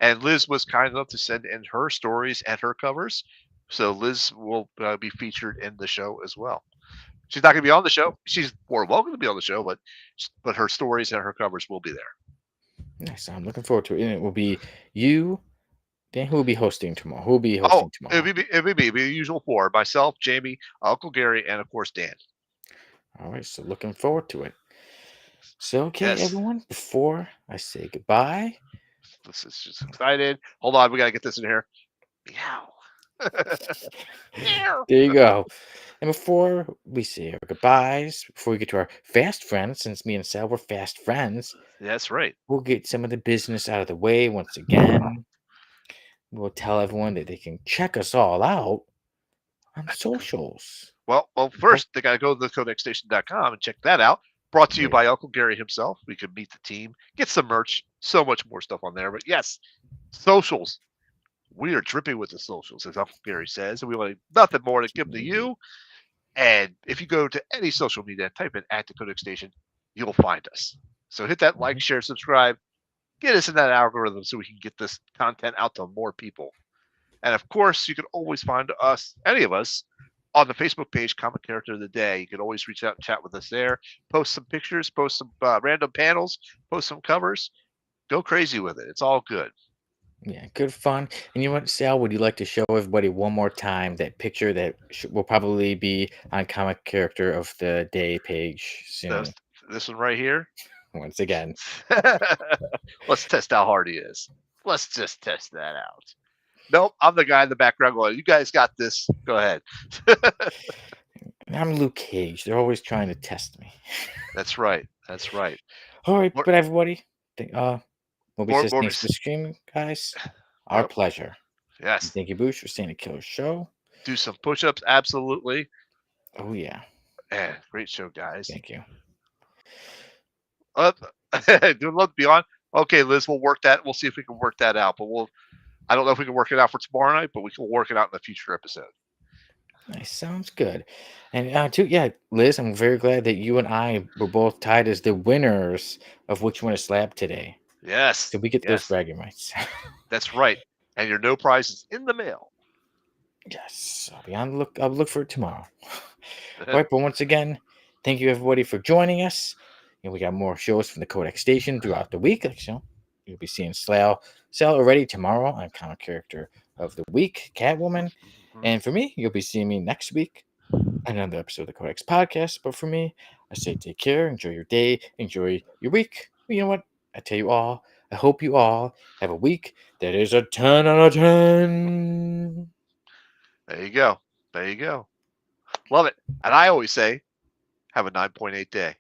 And Liz was kind enough to send in her stories and her covers. So Liz will be featured in the show as well. She's not going to be on the show. She's more welcome to be on the show, but her stories and her covers will be there. nice. I'm looking forward to it. And it will be you, Dan. Who will be hosting tomorrow? Who will be Oh, hosting tomorrow? it'd be the usual four: myself, Jamie, Uncle Gary, and of course Dan. All right. So looking forward to it. So okay, Yes, everyone. Before I say goodbye, this is just excited. Hold on, we got to get this in here. Meow. Meow. there you go. And before we say our goodbyes, before we get to our fast friends, since me and Sal were fast friends, That's right. we'll get some of the business out of the way once again. We'll tell everyone that they can check us all out on socials. Well, Oh, first they got to go to thecodexstation.com and check that out. Brought to you yeah. by Uncle Gary himself. We could meet the team, get some merch, so much more stuff on there. But yes, socials. We are dripping with the socials, as Uncle Gary says, and we want nothing more to give them to you. And if you go to any social media and type in at the Codex Station, you'll find us. So hit that like, Mhm. share, subscribe, get us in that algorithm so we can get this content out to more people. And of course, you can always find us, any of us, on the Facebook page, Comic Character of the Day. You can always reach out and chat with us there. Post some pictures, post some random panels, post some covers. Go crazy with it. It's all good. Yeah, good fun. And you know what, Sal? Would you like to show everybody one more time that picture that will probably be on Comic Character of the Day page This, soon? this one right here. Once again. Let's test how hard he is. Let's just test that out. Nope, I'm the guy in the background going, you guys got this. Go ahead. And I'm Luke Cage. They're always trying to test me. That's right. That's right. All right, More, but everybody, Moby says more. thanks for the stream, guys. Our Yep. pleasure. And Yes. thank you, Boosh, for staying to Killer Show. Do some push-ups. Absolutely. Oh, yeah. Great show, guys. Thank you. Uh, do love to be on. Okay, Liz, we'll work that. We'll see if we can work that out. But I don't know if we can work it out for tomorrow night, but we can work it out in a future episode. Nice. Sounds good. And yeah, Liz, I'm very glad that you and I were both tied as the winners of Which One to Slap today. Yes. So we get those Yes. bragging rights. That's right. And your no prize is in the mail. Yes. I'll be on the look. I'll look for it tomorrow. All right, but once again, thank you everybody for joining us. And we got more shows from the Codex Station throughout the week. Like, you'll be seeing Sal already tomorrow on Comic Character of the Week, Catwoman. And for me, you'll be seeing me next week, another episode of the Codex Podcast. But for me, I say take care, enjoy your day, enjoy your week. You know what? I tell you all, I hope you all have a week that is a 10 out of 10. There you go. There you go. Love it. And I always say, have a 9.8 day.